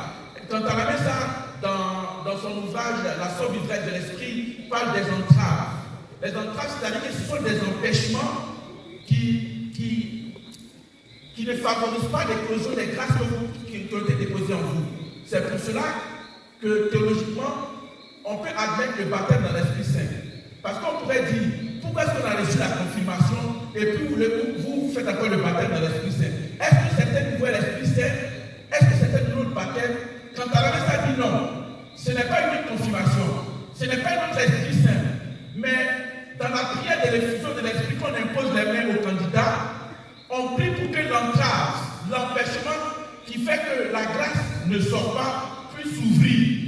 Quand on ramène ça dans son ouvrage, La somme ivresse de l'esprit, il parle des entraves. Les entraves, c'est-à-dire que ce sont des empêchements qui ne favorisent pas l'éclosion des grâces qui ont été déposées en vous. C'est pour cela que théologiquement, on peut admettre le baptême dans l'Esprit Saint. Parce qu'on pourrait dire, pourquoi est-ce qu'on a reçu la confirmation et puis vous faites encore le baptême dans l'Esprit Saint? Est-ce que c'est un nouveau l'Esprit Saint? Est-ce que c'est un autre baptême? Quand on avait ça dit non, ce n'est pas une autre confirmation, ce n'est pas un autre Esprit Saint, mais dans la prière de l'effusion de l'Esprit qu'on impose les mains au candidat, on prie pour que l'entrave, l'empêchement qui fait que la grâce ne sort pas, puisse s'ouvrir.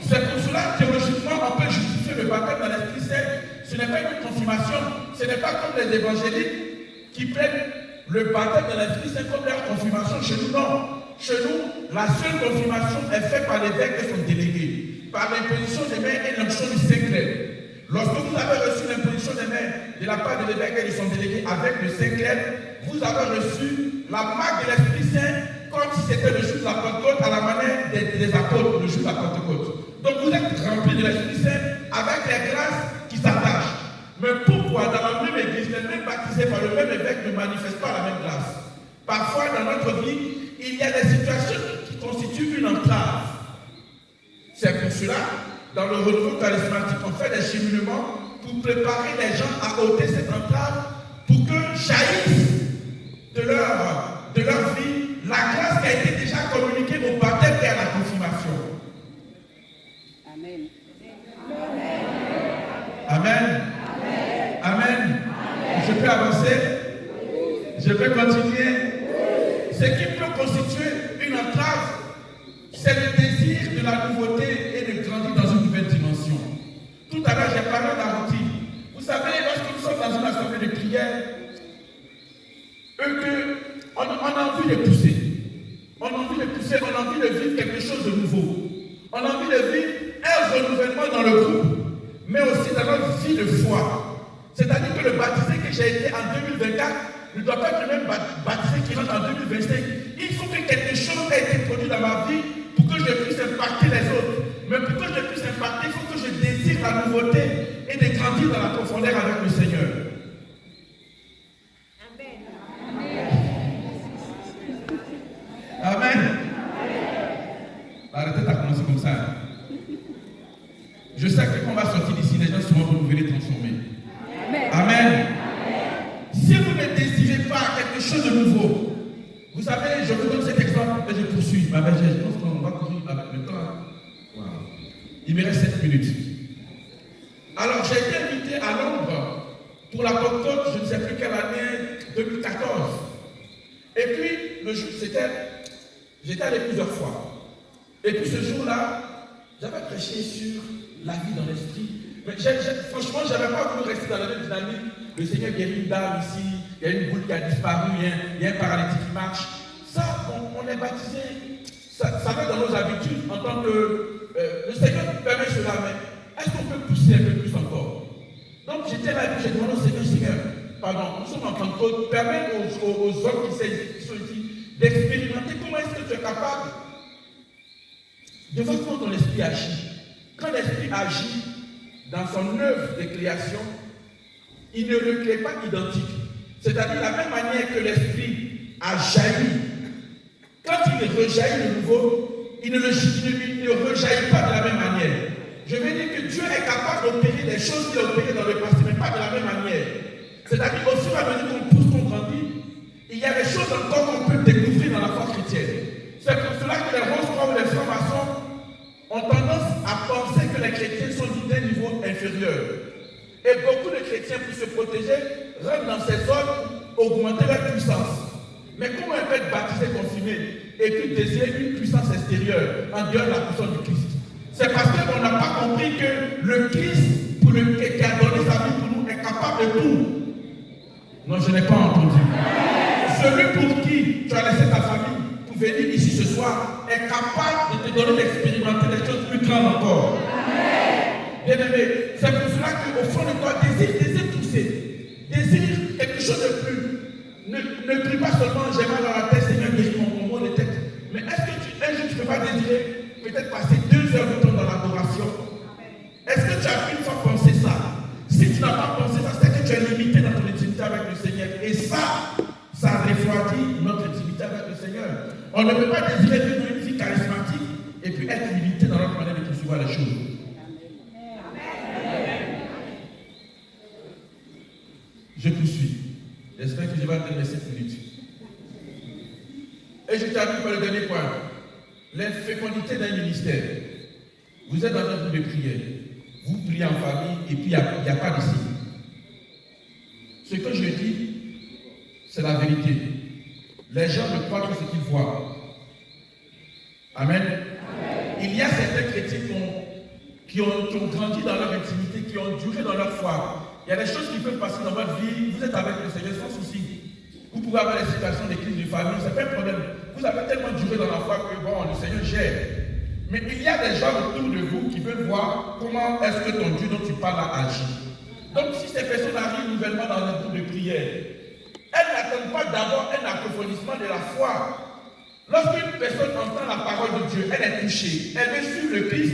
C'est pour cela, théologiquement, on peut justifier le baptême dans l'Esprit Saint. Ce n'est pas une confirmation, ce n'est pas comme les évangéliques qui prennent le baptême dans l'Esprit Saint comme leur confirmation. Chez nous, non. Chez nous, la seule confirmation est faite par l'évêque et son délégué, par l'imposition des mains et l'onction du Saint-Clerc. Lorsque vous avez reçu l'imposition des mains de la part de l'évêque et de son délégué avec le Saint-Clerc, vous avez reçu la marque de l'Esprit Saint comme si c'était le jour de la Pentecôte à la manière des apôtres, le jour de la Pentecôte. Donc vous êtes remplis de l'Esprit Saint avec les grâces qui s'attachent. Mais pourquoi dans la même église, les mêmes baptisés par le même évêque ne manifestent pas la même grâce? Parfois dans notre vie, il y a des situations qui constituent une entrave. C'est pour cela, dans le renouveau charismatique, on fait des cheminements pour préparer les gens à ôter cette entrave pour que jaillisse de leur vie la grâce qui a été déjà communiquée au baptême et à la confirmation. Amen. Amen. Amen. Amen. Je peux avancer? Je peux continuer? Ce qui peut constituer une entrave, c'est le désir de la nouveauté et de grandir dans une nouvelle dimension. Tout à l'heure, j'ai parlé de la routine. Vous savez, lorsque nous sommes dans une assemblée de prière, on a envie de pousser. On a envie de pousser, on a envie de vivre quelque chose de nouveau. On a envie de vivre un renouvellement dans le groupe, mais aussi dans notre vie de foi. C'est-à-dire que le baptisé que j'ai été en 2024 ne doit pas être le même baptisé qui rentre en 2025. Il faut que quelque chose ait été produit dans ma vie pour que je puisse impacter les autres. Mais pour que je puisse impacter, il faut que je désire la nouveauté et de grandir dans la profondeur avec le Seigneur. Amen. La retraite a commencé comme ça. Je sais que quand on va sortir d'ici, les gens seront renouvelés, transformés. Amen. Amen. Si vous ne désirez pas quelque chose de nouveau, vous savez, je vous donne cet exemple. et je poursuis. Ma belle, je pense qu'on va courir avec le temps. Wow. Il me reste 7 minutes. Alors, j'ai été invité à Londres pour la Pentecôte, je ne sais plus quelle année, 2014. Et puis, le jour, j'étais allé plusieurs fois. Et puis, ce jour-là, j'avais prêché sur la vie dans l'esprit. Mais franchement, je n'avais pas voulu rester dans la même dynamique. Le Seigneur guérit une dame ici, il y a une boule qui a disparu, il y a un paralytique qui marche. Ça, on est baptisé, ça va dans nos habitudes en tant que... le Seigneur nous permet cela, mais est-ce qu'on peut pousser un peu plus encore? Donc j'étais là et j'ai demandé au Seigneur, pardon, nous sommes en Pentecôte, permets aux hommes qui sont ici d'expérimenter comment est-ce que tu es capable de voir comment ton esprit agit. Quand l'esprit agit dans son œuvre de création, il ne recrée pas identique. C'est-à-dire la même manière que l'esprit a jailli. Quand il rejaillit le nouveau, il ne rejaillit pas de la même manière. Je veux dire que Dieu est capable d'opérer des choses qu'il a opérées dans le passé, mais pas de la même manière. C'est-à-dire qu'au fur et à mesure qu'on pousse, qu'on grandit, il y a des choses encore qu'on peut découvrir dans la foi chrétienne. C'est pour cela que les rose-croix ou les francs-maçons ont tendance à penser que les chrétiens sont d'un niveau inférieur. Et beaucoup de chrétiens, pour se protéger, rentrent dans ces zones pour augmenter leur puissance. Mais comment on peut être baptisé, confirmé, et puis désirer une puissance extérieure en dehors de la puissance du Christ? C'est parce qu'on n'a pas compris que le Christ, qui a donné sa vie pour nous, est capable de tout. Non, je n'ai pas entendu. Celui pour qui tu as laissé ta famille pour venir ici ce soir est capable de te donner d'expérimenter des choses plus grandes encore. Bien aimé, c'est pour cela qu'au fond de toi, désire pousser. Désire quelque chose de plus. Ne prie pas seulement, j'ai mal dans la tête, Seigneur, guéris mon mot de tête. Mais est-ce que un jour tu ne peux pas désirer peut-être passer 2 heures de temps dans l'adoration? Est-ce que tu as une fois pensé ça? Si tu n'as pas pensé ça, c'est que tu es limité dans ton intimité avec le Seigneur. Et ça refroidit notre intimité avec le Seigneur. On ne peut pas désirer vivre une vie charismatique et puis être limité dans notre manière de percevoir les choses. Je poursuis. J'espère que je vais atteindre les 7 minutes. Et je termine par le dernier point. L'infécondité d'un ministère. Vous êtes dans un groupe de prière. Vous priez en famille et puis il n'y a pas de signe. Ce que je dis, c'est la vérité. Les gens ne croient que ce qu'ils voient. Amen. Amen. Il y a certains chrétiens qui ont grandi dans leur intimité, qui ont duré dans leur foi. Il y a des choses qui peuvent passer dans votre vie. Vous êtes avec le Seigneur sans souci. Vous pouvez avoir des situations de crise de famille, c'est pas un problème. Vous avez tellement duré dans la foi que bon, le Seigneur gère. Mais il y a des gens autour de vous qui veulent voir comment est-ce que ton Dieu dont tu parles a agi. Donc si ces personnes arrivent nouvellement dans un groupe de prière, elles n'attendent pas d'abord un approfondissement de la foi. Lorsqu'une personne entend la parole de Dieu, elle est touchée, elle veut suivre le Christ.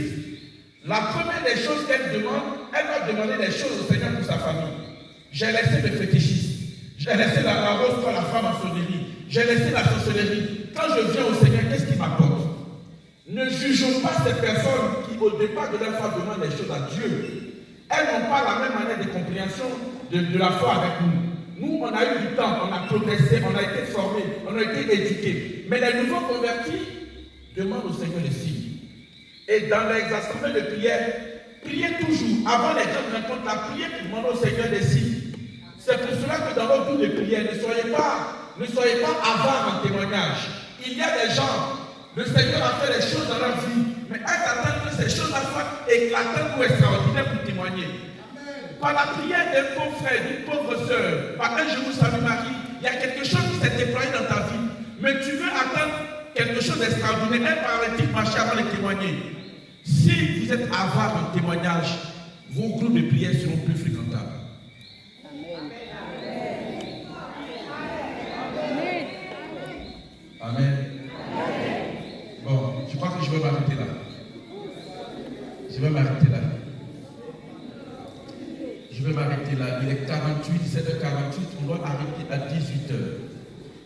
La première des choses qu'elle demande, elle va demander des choses au Seigneur pour sa famille. J'ai laissé le fétichisme, j'ai laissé la rose pour la femme en sonnerie, j'ai laissé la sorcellerie. Quand je viens au Seigneur, qu'est-ce qui m'apporte? Ne jugeons pas ces personnes qui, au départ de leur foi, demandent des choses à Dieu. Elles n'ont pas la même manière de compréhension de la foi avec nous. Nous, on a eu du temps, on a progressé, on a été formés, on a été éduqués. Mais les nouveaux convertis demandent au Seigneur les signes. Et dans les assemblées de prière, priez toujours. Avant les gens de rencontre, la prière pour demander au Seigneur des signes. C'est pour cela que dans votre groupe de prière, ne soyez pas avares en témoignage. Il y a des gens, le Seigneur a fait des choses dans leur vie, mais elles attendent que ces choses-là soient éclatantes ou extraordinaires pour témoigner. Par la prière d'un pauvre frère, d'une pauvre sœur, par un Je vous salue Marie, il y a quelque chose qui s'est déployé dans ta vie, mais tu veux attendre quelque chose d'extraordinaire, un paralytique marcher avant de témoigner. Si vous êtes avare en témoignage, vos groupes de prière seront plus fréquentables. Amen. Bon, je crois que je vais m'arrêter là. Je vais m'arrêter là. Il est 48, 17h48, on doit arrêter à 18h.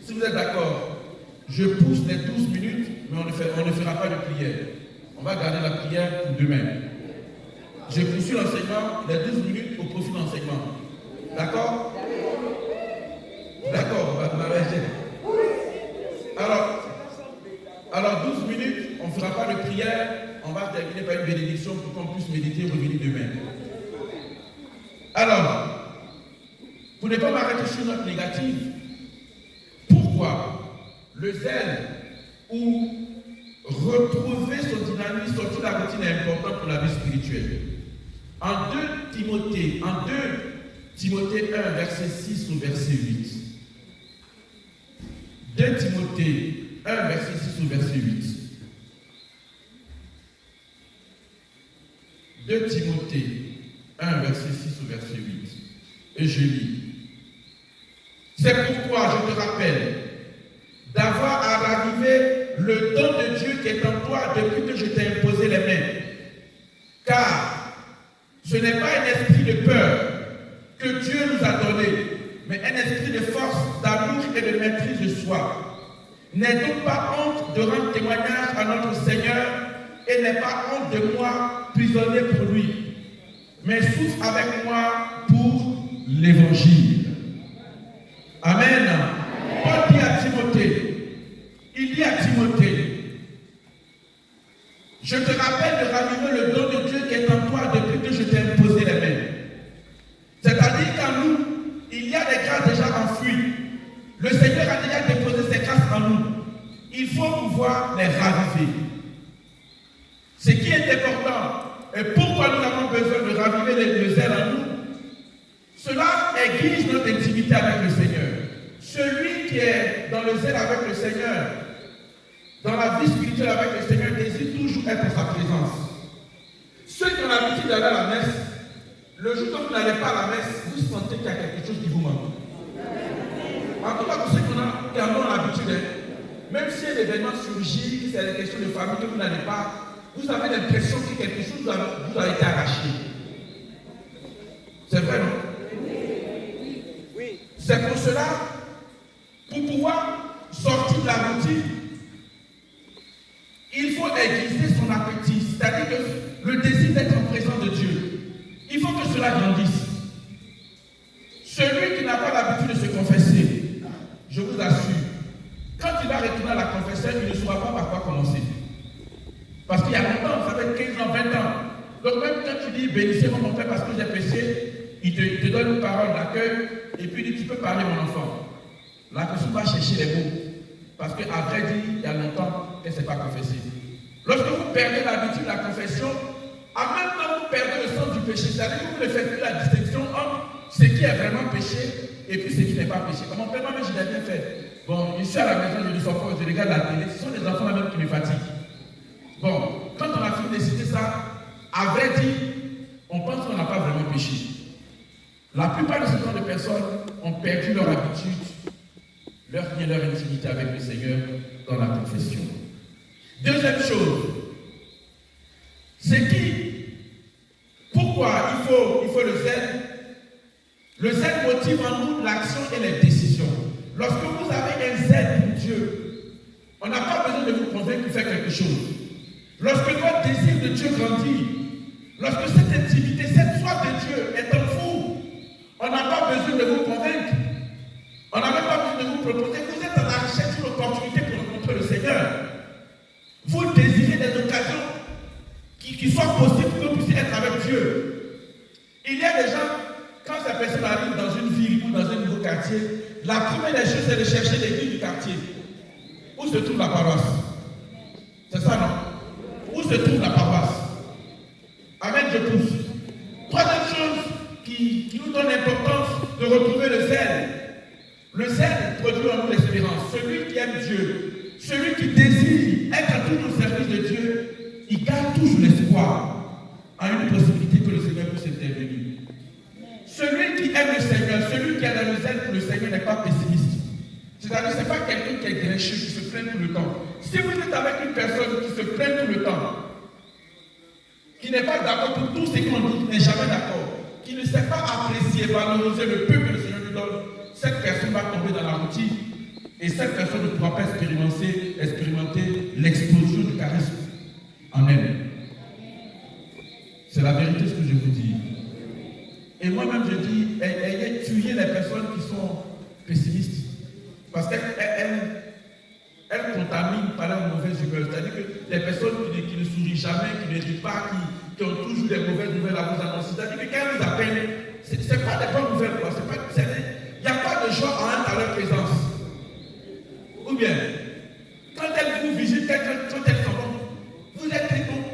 Si vous êtes d'accord, je pousse les 12 minutes, mais on ne fera pas de prière. On va garder la prière pour demain. Je poursuis l'enseignement, les 12 minutes au profit de l'enseignement. D'accord? D'accord, ma belle. Alors, qu'on puisse méditer et revenir demain. Alors, pour ne pas m'arrêter sur une note négative, pourquoi le zèle ou retrouver son dynamisme, sortir de la routine est important pour la vie spirituelle? En 2 Timothée 1, verset 6 au verset 8. 2 Timothée 1, verset 6 au verset 8. 2 Timothée 1, verset 6 au verset 8. Et je lis. C'est pourquoi je te rappelle d'avoir à raviver le don de Dieu qui est en toi depuis que je t'ai imposé les mains. Car ce n'est pas un esprit de peur que Dieu nous a donné, mais un esprit de force, d'amour et de maîtrise de soi. N'aie donc pas honte de rendre témoignage à notre Seigneur et n'aie pas honte de moi, prisonnier pour lui, mais souffre avec moi pour l'évangile. Amen. Paul dit à Timothée, il dit à Timothée, je te rappelle de raviver le don de Dieu qui est en toi depuis que je t'ai imposé les mains. C'est-à-dire qu'en nous, il y a des grâces déjà enfouies. Le Seigneur a déjà déposé ses grâces en nous. Il faut pouvoir les raviver. Ce qui est important, et pourquoi nous avons besoin de raviver le zèle en nous, cela aiguise notre intimité avec le Seigneur. Celui qui est dans le zèle avec le Seigneur, dans la vie spirituelle avec le Seigneur, désire toujours être en sa présence. Ceux qui ont l'habitude d'aller à la messe, le jour où vous n'allez pas à la messe, vous sentez qu'il y a quelque chose qui vous manque. En tout cas, pour ceux qui en ont l'habitude, même si un événement surgit, que c'est des questions de famille que vous n'allez pas, vous avez l'impression que quelque chose vous a été arraché. C'est vrai, non? Oui. C'est pour cela, pour pouvoir sortir de la routine, il faut aiguiser son appétit, c'est-à-dire que le désir d'être en présence de Dieu. Il faut que cela grandisse. Celui qui n'a pas l'habitude de se confesser, je vous assure, quand il va retourner à la confession, il ne saura pas par quoi commencer. Parce qu'il y a longtemps, ça fait 15 ans, 20 ans. Donc même quand tu dis bénissez-moi mon Père parce que j'ai péché, il te donne une parole d'accueil et puis il dit tu peux parler mon enfant. La personne va chercher les mots. Parce qu'à vrai dire, il y a longtemps qu'elle ne s'est pas confessée. Lorsque vous perdez l'habitude de la confession, en même temps vous perdez le sens du péché. C'est-à-dire que vous ne faites plus la distinction entre ce qui est vraiment péché et puis ce qui n'est pas péché. Comme mon père, moi-même, je l'ai bien fait. Bon, ici à la maison, je ne sors pas, je regarde la télé. Ce sont les enfants là-même qui me fatiguent. Bon, quand on a fini de citer ça, à vrai dire, on pense qu'on n'a pas vraiment péché. La plupart de ce genre de personnes ont perdu leur habitude, leur intimité avec le Seigneur dans la confession. Deuxième chose, c'est pourquoi il faut le zèle. Le zèle motive en nous l'action et les décisions. Lorsque vous avez un zèle pour Dieu, on n'a pas besoin de vous convaincre de faire quelque chose. Lorsque votre désir de Dieu grandit, lorsque cette intimité, cette soif de Dieu est en vous, on n'a pas besoin de vous convaincre. On n'a même pas besoin de vous proposer. Vous êtes à la recherche d'une opportunité pour rencontrer le Seigneur. Vous désirez des occasions qui soient possibles pour que vous puissiez être avec Dieu. Il y a des gens, quand ces personnes arrivent dans une ville ou dans un nouveau quartier, la première des choses, c'est de chercher l'église du quartier. Où se trouve la paroisse? C'est ça, non? Où se trouve la paroisse? Amen, je pousse. Troisième chose qui nous donne l'importance de retrouver le zèle. Le zèle produit en nous l'espérance. Celui qui aime Dieu, celui qui désire être toujours au service de Dieu, il garde toujours l'espoir en une possibilité que le Seigneur puisse intervenir. Celui qui aime le Seigneur, celui qui a le zèle pour le Seigneur n'est pas pessimiste. C'est-à-dire que ce n'est pas quelqu'un qui est grincheux, qui se plaint tout le temps. Si vous êtes avec une personne qui se plaint tout le temps, qui n'est pas d'accord pour tout ce qu'on dit, qui n'est jamais d'accord, qui ne sait pas apprécier, valoriser le peu que le Seigneur lui donne, cette personne va tomber dans la routine et cette personne ne pourra pas expérimenter l'explosion du charisme en elle. C'est la vérité ce que je vous dis. Et moi-même je dis, fuyez les personnes qui sont pessimistes. Parce qu'elles contaminent par leur mauvaise humeur. C'est-à-dire que les personnes qui ne sourient jamais, qui ne rient pas, qui ont toujours des mauvaises nouvelles à vous annoncer. C'est-à-dire que quand ils vous appellent, ce n'est pas des bonnes nouvelles. Il n'y a pas de joie en être à leur présence. Ou bien, quand elles vous visitent, quand elles s'en vont, vous êtes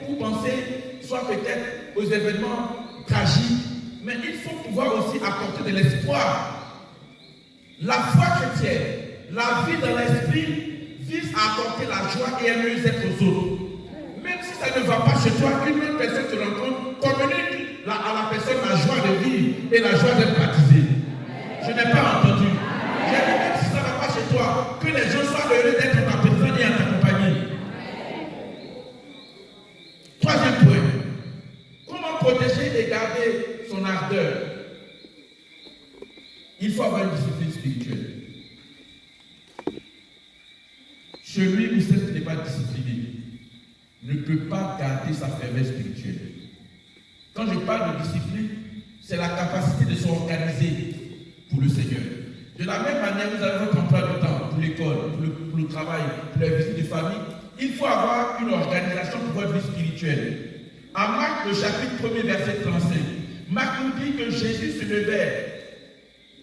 vous pensez soit peut-être aux événements tragiques, mais il faut pouvoir aussi apporter de l'espoir. La foi chrétienne, la vie dans l'esprit, vise à apporter la joie et un mieux-être aux autres. Même si ça ne va pas chez toi, qu'une autre personne te rencontre, communique à la personne la joie de vivre et la joie d'être baptisé. Je n'ai pas entendu. J'ai dit, même si ça ne va pas chez toi, que les gens soient heureux d'être en ta personne et en ta compagnie. Troisième point. Comment protéger et garder son ardeur? Il faut avoir une discipline spirituelle. Celui ou celle qui n'est pas discipliné ne peut pas garder sa ferveur spirituelle. Quand je parle de discipline, c'est la capacité de s'organiser pour le Seigneur. De la même manière, vous avez votre emploi de temps pour l'école, pour le travail, pour la visite de famille. Il faut avoir une organisation pour votre vie spirituelle. En Marc, le chapitre 1er, verset 35, Marc nous dit que Jésus se levait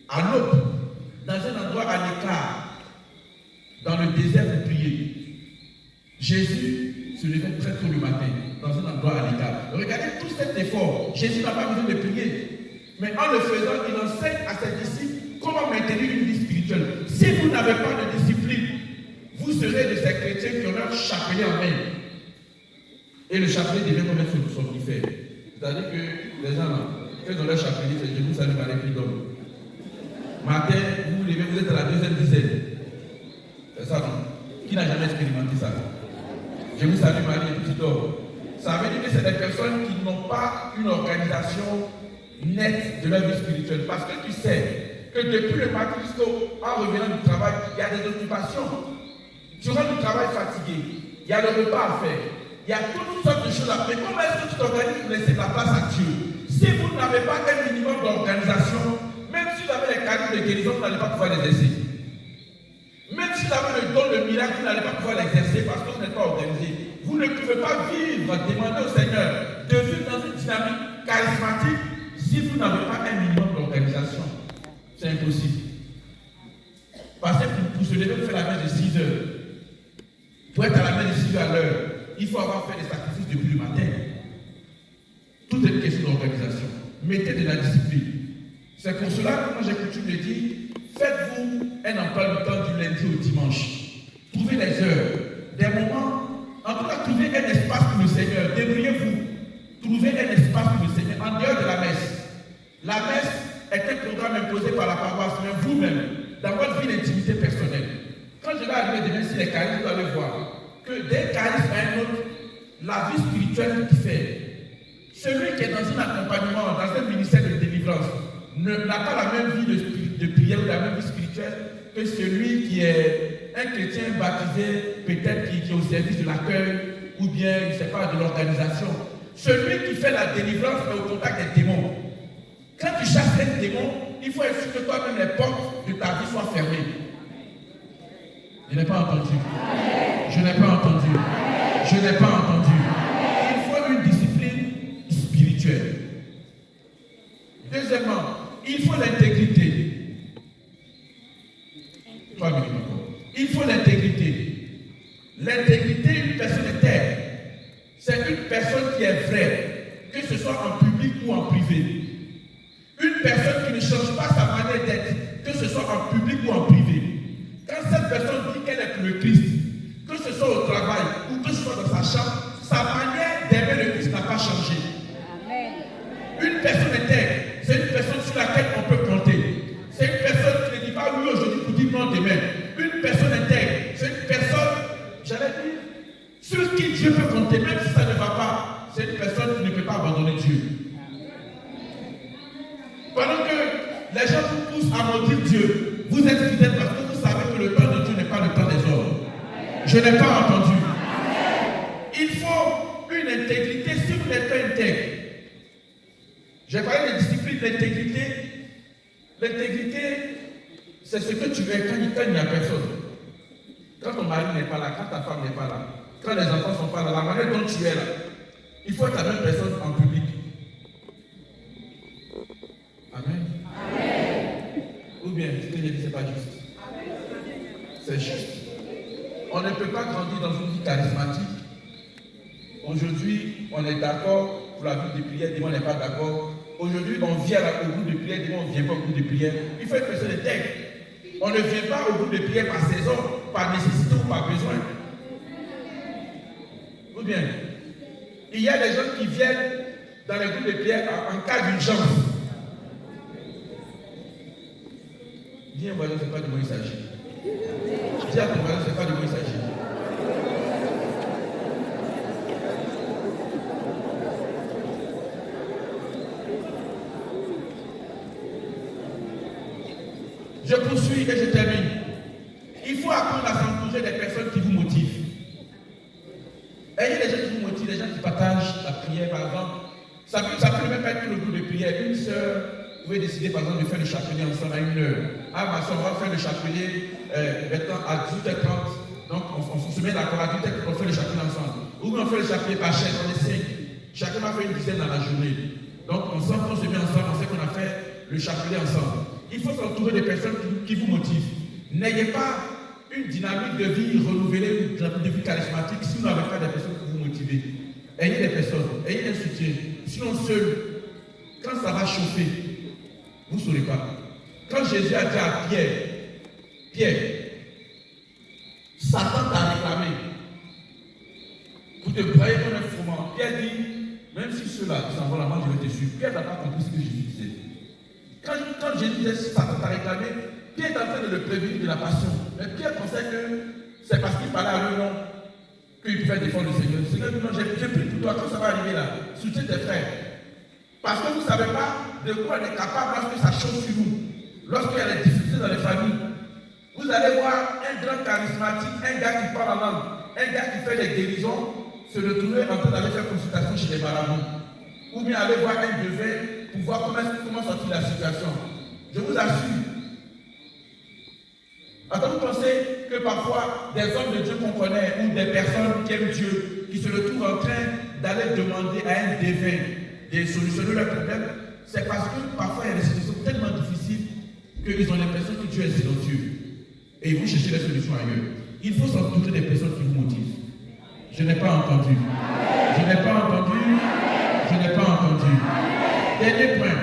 à l'aube, dans un endroit à l'écart, dans le désert pour prier. Jésus se levait très tôt le matin, dans un endroit à l'écart. Regardez tout cet effort. Jésus n'a pas besoin de prier. Mais en le faisant, il enseigne à ses disciples comment maintenir une vie spirituelle. Si vous n'avez pas de discipline, vous serez de ces chrétiens qui ont leur chapelet en main. Et le chapelet devient comme un somnifère. C'est-à-dire que les gens, là, quand ils ont leur chapelet, c'est je vous salue Marie qui donne. Matin, vous vous levez, vous êtes à la deuxième dizaine. C'est ça, non? Qui n'a jamais expérimenté ça? Je vous salue Marie et puis tu dors. Ça veut dire que c'est des personnes qui n'ont pas une organisation nette de leur vie spirituelle. Parce que tu sais que depuis le matin jusqu'en revenant du travail, il y a des occupations. Tu rentres du travail fatigué, il y a le repas à faire, il y a toutes sortes de choses à faire. Comment est-ce que tu t'organises pour laisser la place à Dieu? Si vous n'avez pas un minimum d'organisation, même si vous avez les canaux de guérison, vous n'allez pas pouvoir l'exercer. Même si vous avez le don de miracle, vous n'allez pas pouvoir l'exercer parce que vous n'êtes pas organisé. Vous ne pouvez pas vivre, demander au Seigneur de vivre dans une dynamique charismatique si vous n'avez pas un minimum d'organisation. C'est impossible. Parce que pour se lever, faire la messe de 6 heures. Pour être à la messe de 6 heures à l'heure, il faut avoir fait des sacrifices depuis le matin. Tout est une question d'organisation. Mettez de la discipline. C'est pour cela que moi j'ai coutume de dire, faites-vous un emploi du temps du lundi au dimanche. Trouvez des heures, des moments, en tout cas trouvez un espace pour le Seigneur. Débrouillez-vous. Trouvez un espace pour le Seigneur en dehors de la messe. La messe est un programme imposé par la paroisse, mais vous-même, dans votre vie d'intimité personnelle. Quand je vais arriver demain sur les charismes, vous allez voir que d'un charisme à un autre, la vie spirituelle diffère. Celui qui est dans un accompagnement, dans un ministère de délivrance, n'a pas la même vie de prière ou la même vie spirituelle que celui qui est un chrétien baptisé, peut-être qui est au service de l'accueil ou bien, je ne sais pas, de l'organisation. Celui qui fait la délivrance est au contact des démons. Quand tu chasses un démon, il faut être sûr que toi-même les portes de ta vie soient fermées. Je n'ai pas entendu. Je n'ai pas entendu. Je n'ai pas entendu. Il faut une discipline spirituelle. Deuxièmement, il faut l'intégrité. 3 minutes encore. Il faut l'intégrité. L'intégrité, une personne intègre, c'est une personne qui est vraie, que ce soit en public ou en privé. Une personne qui ne change pas sa manière d'être, que ce soit en public ou en privé. Quand cette personne dit qu'elle est pour le Christ, que ce soit au travail ou que ce soit dans sa chambre, sa manière d'aimer le Christ n'a pas changé. Amen. Une personne intègre, c'est une personne sur laquelle on peut compter. C'est une personne qui ne dit pas oui aujourd'hui pour dire non demain. Une personne intègre, c'est une personne, j'allais dire, sur qui Dieu peut compter, même si ça ne va pas. C'est une personne qui ne peut pas abandonner Dieu. Pendant que les gens vous poussent à maudire Dieu, vous êtes fidèles parce que vous savez que le temps de Dieu n'est pas le temps des hommes. Je n'ai pas entendu. Il faut une intégrité si vous n'êtes pas intègre. J'ai parlé de discipline, l'intégrité. L'intégrité, c'est ce que tu veux quand il n'y a personne. Quand ton mari n'est pas là, quand ta femme n'est pas là, quand les enfants ne sont pas là, la manière dont tu es là. Il faut être la même personne en public. Amen. Ou bien, ce que j'ai dit, ce n'est pas juste. C'est juste. On ne peut pas grandir dans une vie charismatique. Aujourd'hui, on est d'accord pour la vie de prière, demain on n'est pas d'accord. Aujourd'hui, on vient au groupe de prière, demain on ne vient pas au groupe de prière. Il faut être personne intègre. On ne vient pas au groupe de prière par saison, par nécessité ou par besoin. Ou bien, il y a des gens qui viennent dans les groupes de prière en cas d'urgence. Dis à ton voisin, ce n'est pas de moi il s'agit. Dis à ton voisin, ce n'est pas de moi il s'agit. Je poursuis et je termine. Il faut apprendre à s'entourer des personnes qui vous motivent. Ayez des gens qui vous motivent, des gens qui partagent la prière, par exemple. Ça peut même pas être le groupe de prière. Une sœur pouvait décider, par exemple, de faire le chapelet ensemble à 1 heure. Ah, ma soeur, on va faire le chapelet maintenant à 18h30. Donc, on se met d'accord à 18h30, on fait le chapelet ensemble. Ou on fait le chapelet par chaîne, on est 5. Chacun va faire une dizaine dans la journée. Donc, on sent qu'on se met ensemble, on sait qu'on a fait le chapelet ensemble. Il faut s'entourer des personnes qui vous motivent. N'ayez pas une dynamique de vie renouvelée, une dynamique de vie charismatique, si vous n'avez pas des personnes qui vous motivent. Ayez des personnes, ayez un soutien. Sinon, seul, quand ça va chauffer, vous ne saurez pas. Quand Jésus a dit à Pierre, Satan t'a réclamé pour te broyer comme un froment. Pierre dit, même si ceux-là s'en vont là-bas, je vais te suivre. Pierre n'a pas compris ce que Jésus disait. Quand Jésus disait Satan t'a réclamé, Pierre est en train de le prévenir de la passion. Mais Pierre pensait que c'est parce qu'il parlait à lui, qu'il pouvait défendre le Seigneur. Le Seigneur dit non, j'ai pris pour toi, quand ça va arriver là, soutiens tes frères. Parce que vous ne savez pas de quoi on est capable lorsque ça chauffe sur nous. Lorsqu'il y a des difficultés dans les familles. Vous allez voir un grand charismatique, un gars qui parle en langue, un gars qui fait des guérisons, se retrouver en train d'aller faire consultation chez les marabouts. Ou bien aller voir un devin pour voir comment sortir la situation. Je vous assure. Attends, vous pensez que parfois des hommes de Dieu qu'on connaît ou des personnes qui aiment Dieu, qui se retrouvent en train d'aller demander à un devin de solutionner leurs problèmes, c'est parce que parfois il y a des situations tellement difficiles qu'ils ont l'impression que Dieu est silencieux. Et ils vont chercher les solutions ailleurs. Il faut s'entourer des personnes qui vous motivent. Je n'ai pas entendu. Je n'ai pas entendu. Je n'ai pas entendu. Dernier point.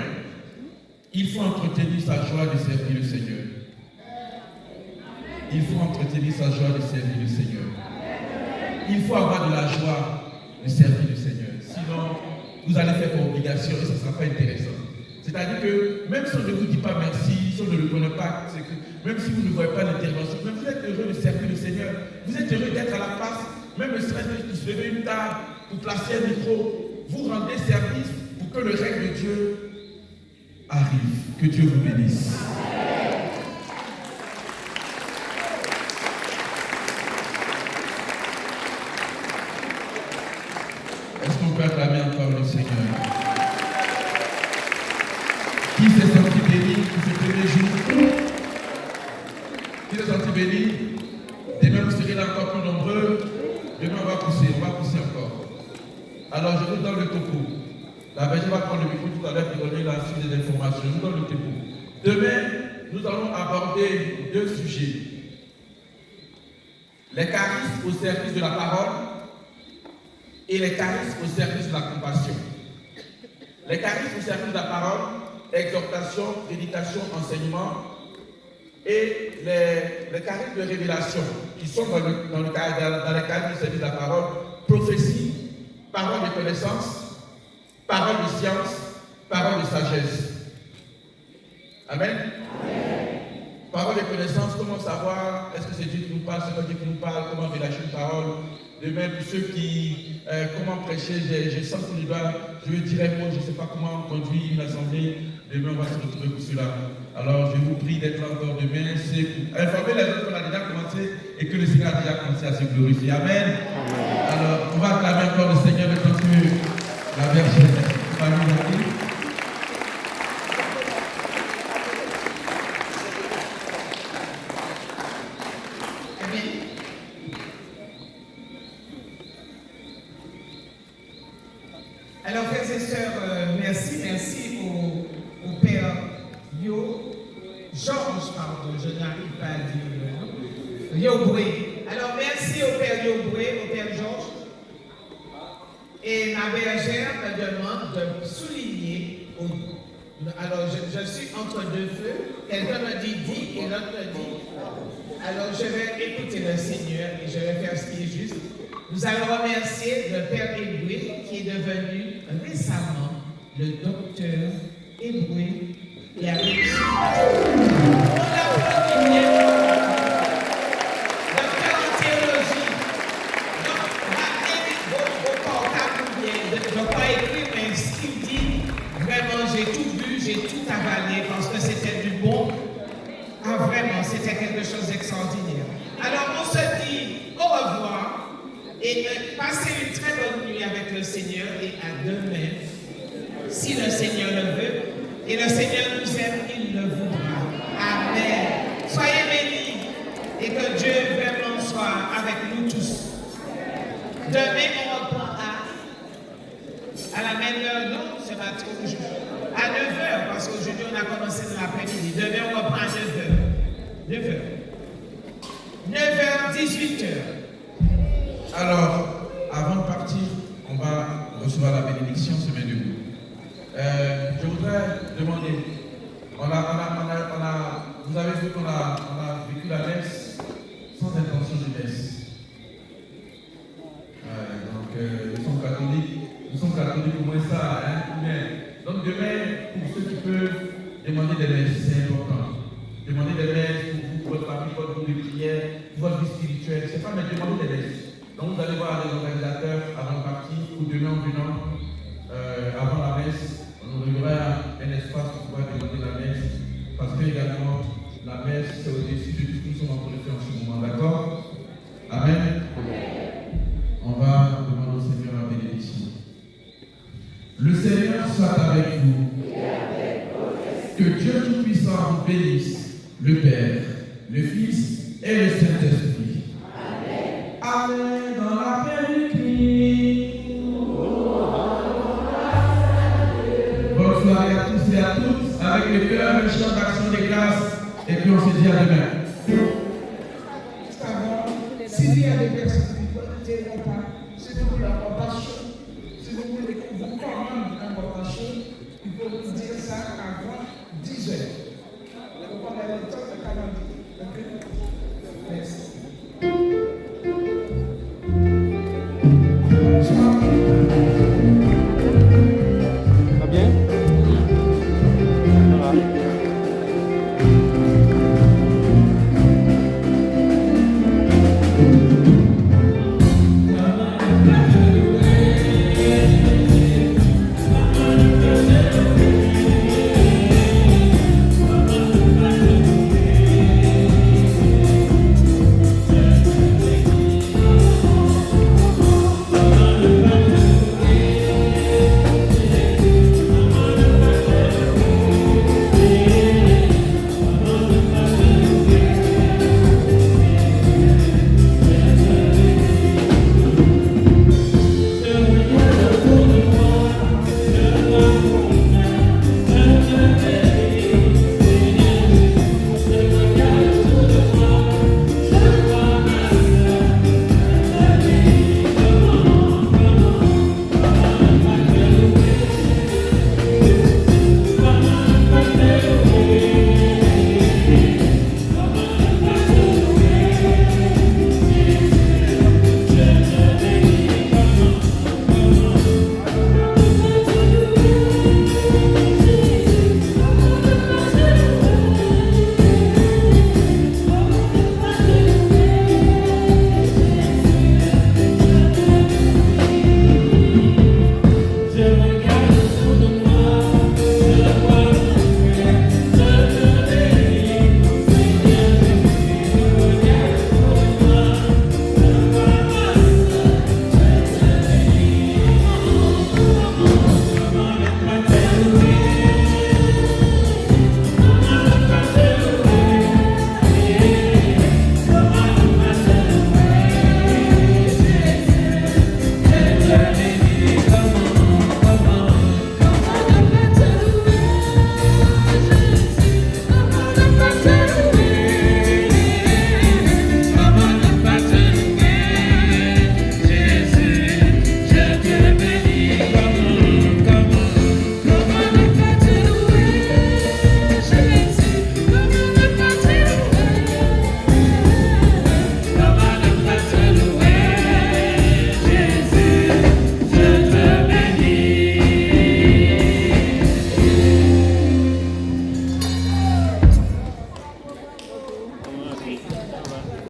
Il faut entretenir sa joie de servir le Seigneur. Il faut entretenir sa joie de servir le Seigneur. Il faut avoir de la joie de servir le Seigneur. Sinon, vous allez faire par obligation et ça ne sera pas intéressant. C'est-à-dire que même si on ne vous dit pas merci, si on ne le connaît pas, c'est que même si vous ne voyez pas l'intervention, mais vous êtes heureux de servir le Seigneur. Vous êtes heureux d'être à la place, même le stress de se lever une table, pour placer un micro. Vous rendez service pour que le règne de Dieu arrive. Que Dieu vous bénisse. Est-ce qu'on peut acclamer encore le Seigneur? Qui s'est senti béni pour ce premier jour? Qui s'est senti béni? Demain vous serez là encore plus nombreux. Demain on va pousser encore. Alors je vous donne le topo. La Belgique va prendre le micro tout à l'heure pour donner la suite des informations. Je vous donne le topo. Demain, nous allons aborder 2 sujets. Les charismes au service de la parole et les charismes au service de la compassion. Les charismes au service de la parole, exhortation, prédication, enseignement, et les charismes de révélation qui sont dans les charismes au service de la parole, prophétie, parole de connaissance, parole de science, parole de sagesse. Amen. Parole de connaissance, comment savoir, est-ce que c'est Dieu qui nous parle, c'est pas Dieu qui nous parle, comment relâcher une parole. De même, pour ceux qui, comment prêcher, je sens que je veux dire un mot, je ne sais pas comment conduire une assemblée. Demain, on va se retrouver pour cela. Alors, je vous prie d'être là encore demain. Informez les autres qu'on a déjà commencé et que le Seigneur a déjà commencé à se glorifier. Amen. Alors, on va acclamer encore le Seigneur de tant que la version famille arrive. Yoboué. Alors merci au Père Yoboué, au Père Georges. Et ma bergère me demande de souligner. Alors je suis entre deux feux. Quelqu'un me dit dit et l'autre me dit. Alors je vais écouter le Seigneur et je vais faire ce qui est juste. Nous allons remercier le Père Eboué qui est devenu récemment le docteur Eboué qui a réussi. Docteur en théologie. Je ne vais pas écrire, mais ce qu'il dit, vraiment, j'ai tout vu, j'ai tout avalé parce que c'était du bon. Ah, vraiment, c'était quelque chose d'extraordinaire. Alors, on se dit au revoir et passez une très bonne nuit avec le Seigneur et à demain, si le Seigneur le veut. Et le Seigneur nous aime, il le voudra. Amen. Soyez bénis et que Dieu vraiment soit avec nous tous. Demain, on reprend à la même heure, non, ce matin, à 9h, parce qu'aujourd'hui, on a commencé dans l'après-midi. Demain, on reprend à 9h. 9h, 18h. Alors, avant de partir, on va recevoir la bénédiction, se met debout. Je voudrais demander, vous avez vu qu'on a vécu la messe sans intention de messe. Nous sommes catholiques au moins ça, hein? Donc demain, pour ceux qui peuvent demander des messes, c'est important. Demander des messes pour votre famille, votre groupe de prière, pour votre vie spirituelle, c'est pas mais demander des messes. Donc vous allez voir les organisateurs avant de partir, ou demain en venant, avant la messe, on aura un espace pour pouvoir demander la messe, parce que également, la messe, c'est au-dessus de tout ce que nous sommes en train de faire en ce moment, d'accord? Amen. On va demander au Seigneur la bénédiction. Le Seigneur soit avec vous. Que Dieu Tout-Puissant vous bénisse, le Père, le Fils et le Saint-Esprit. Amen. Amen. Dans la paix du Christ. Bonne soirée à tous et à toutes. Avec le cœur, le chant d'action des grâces. Et puis on se dit à demain.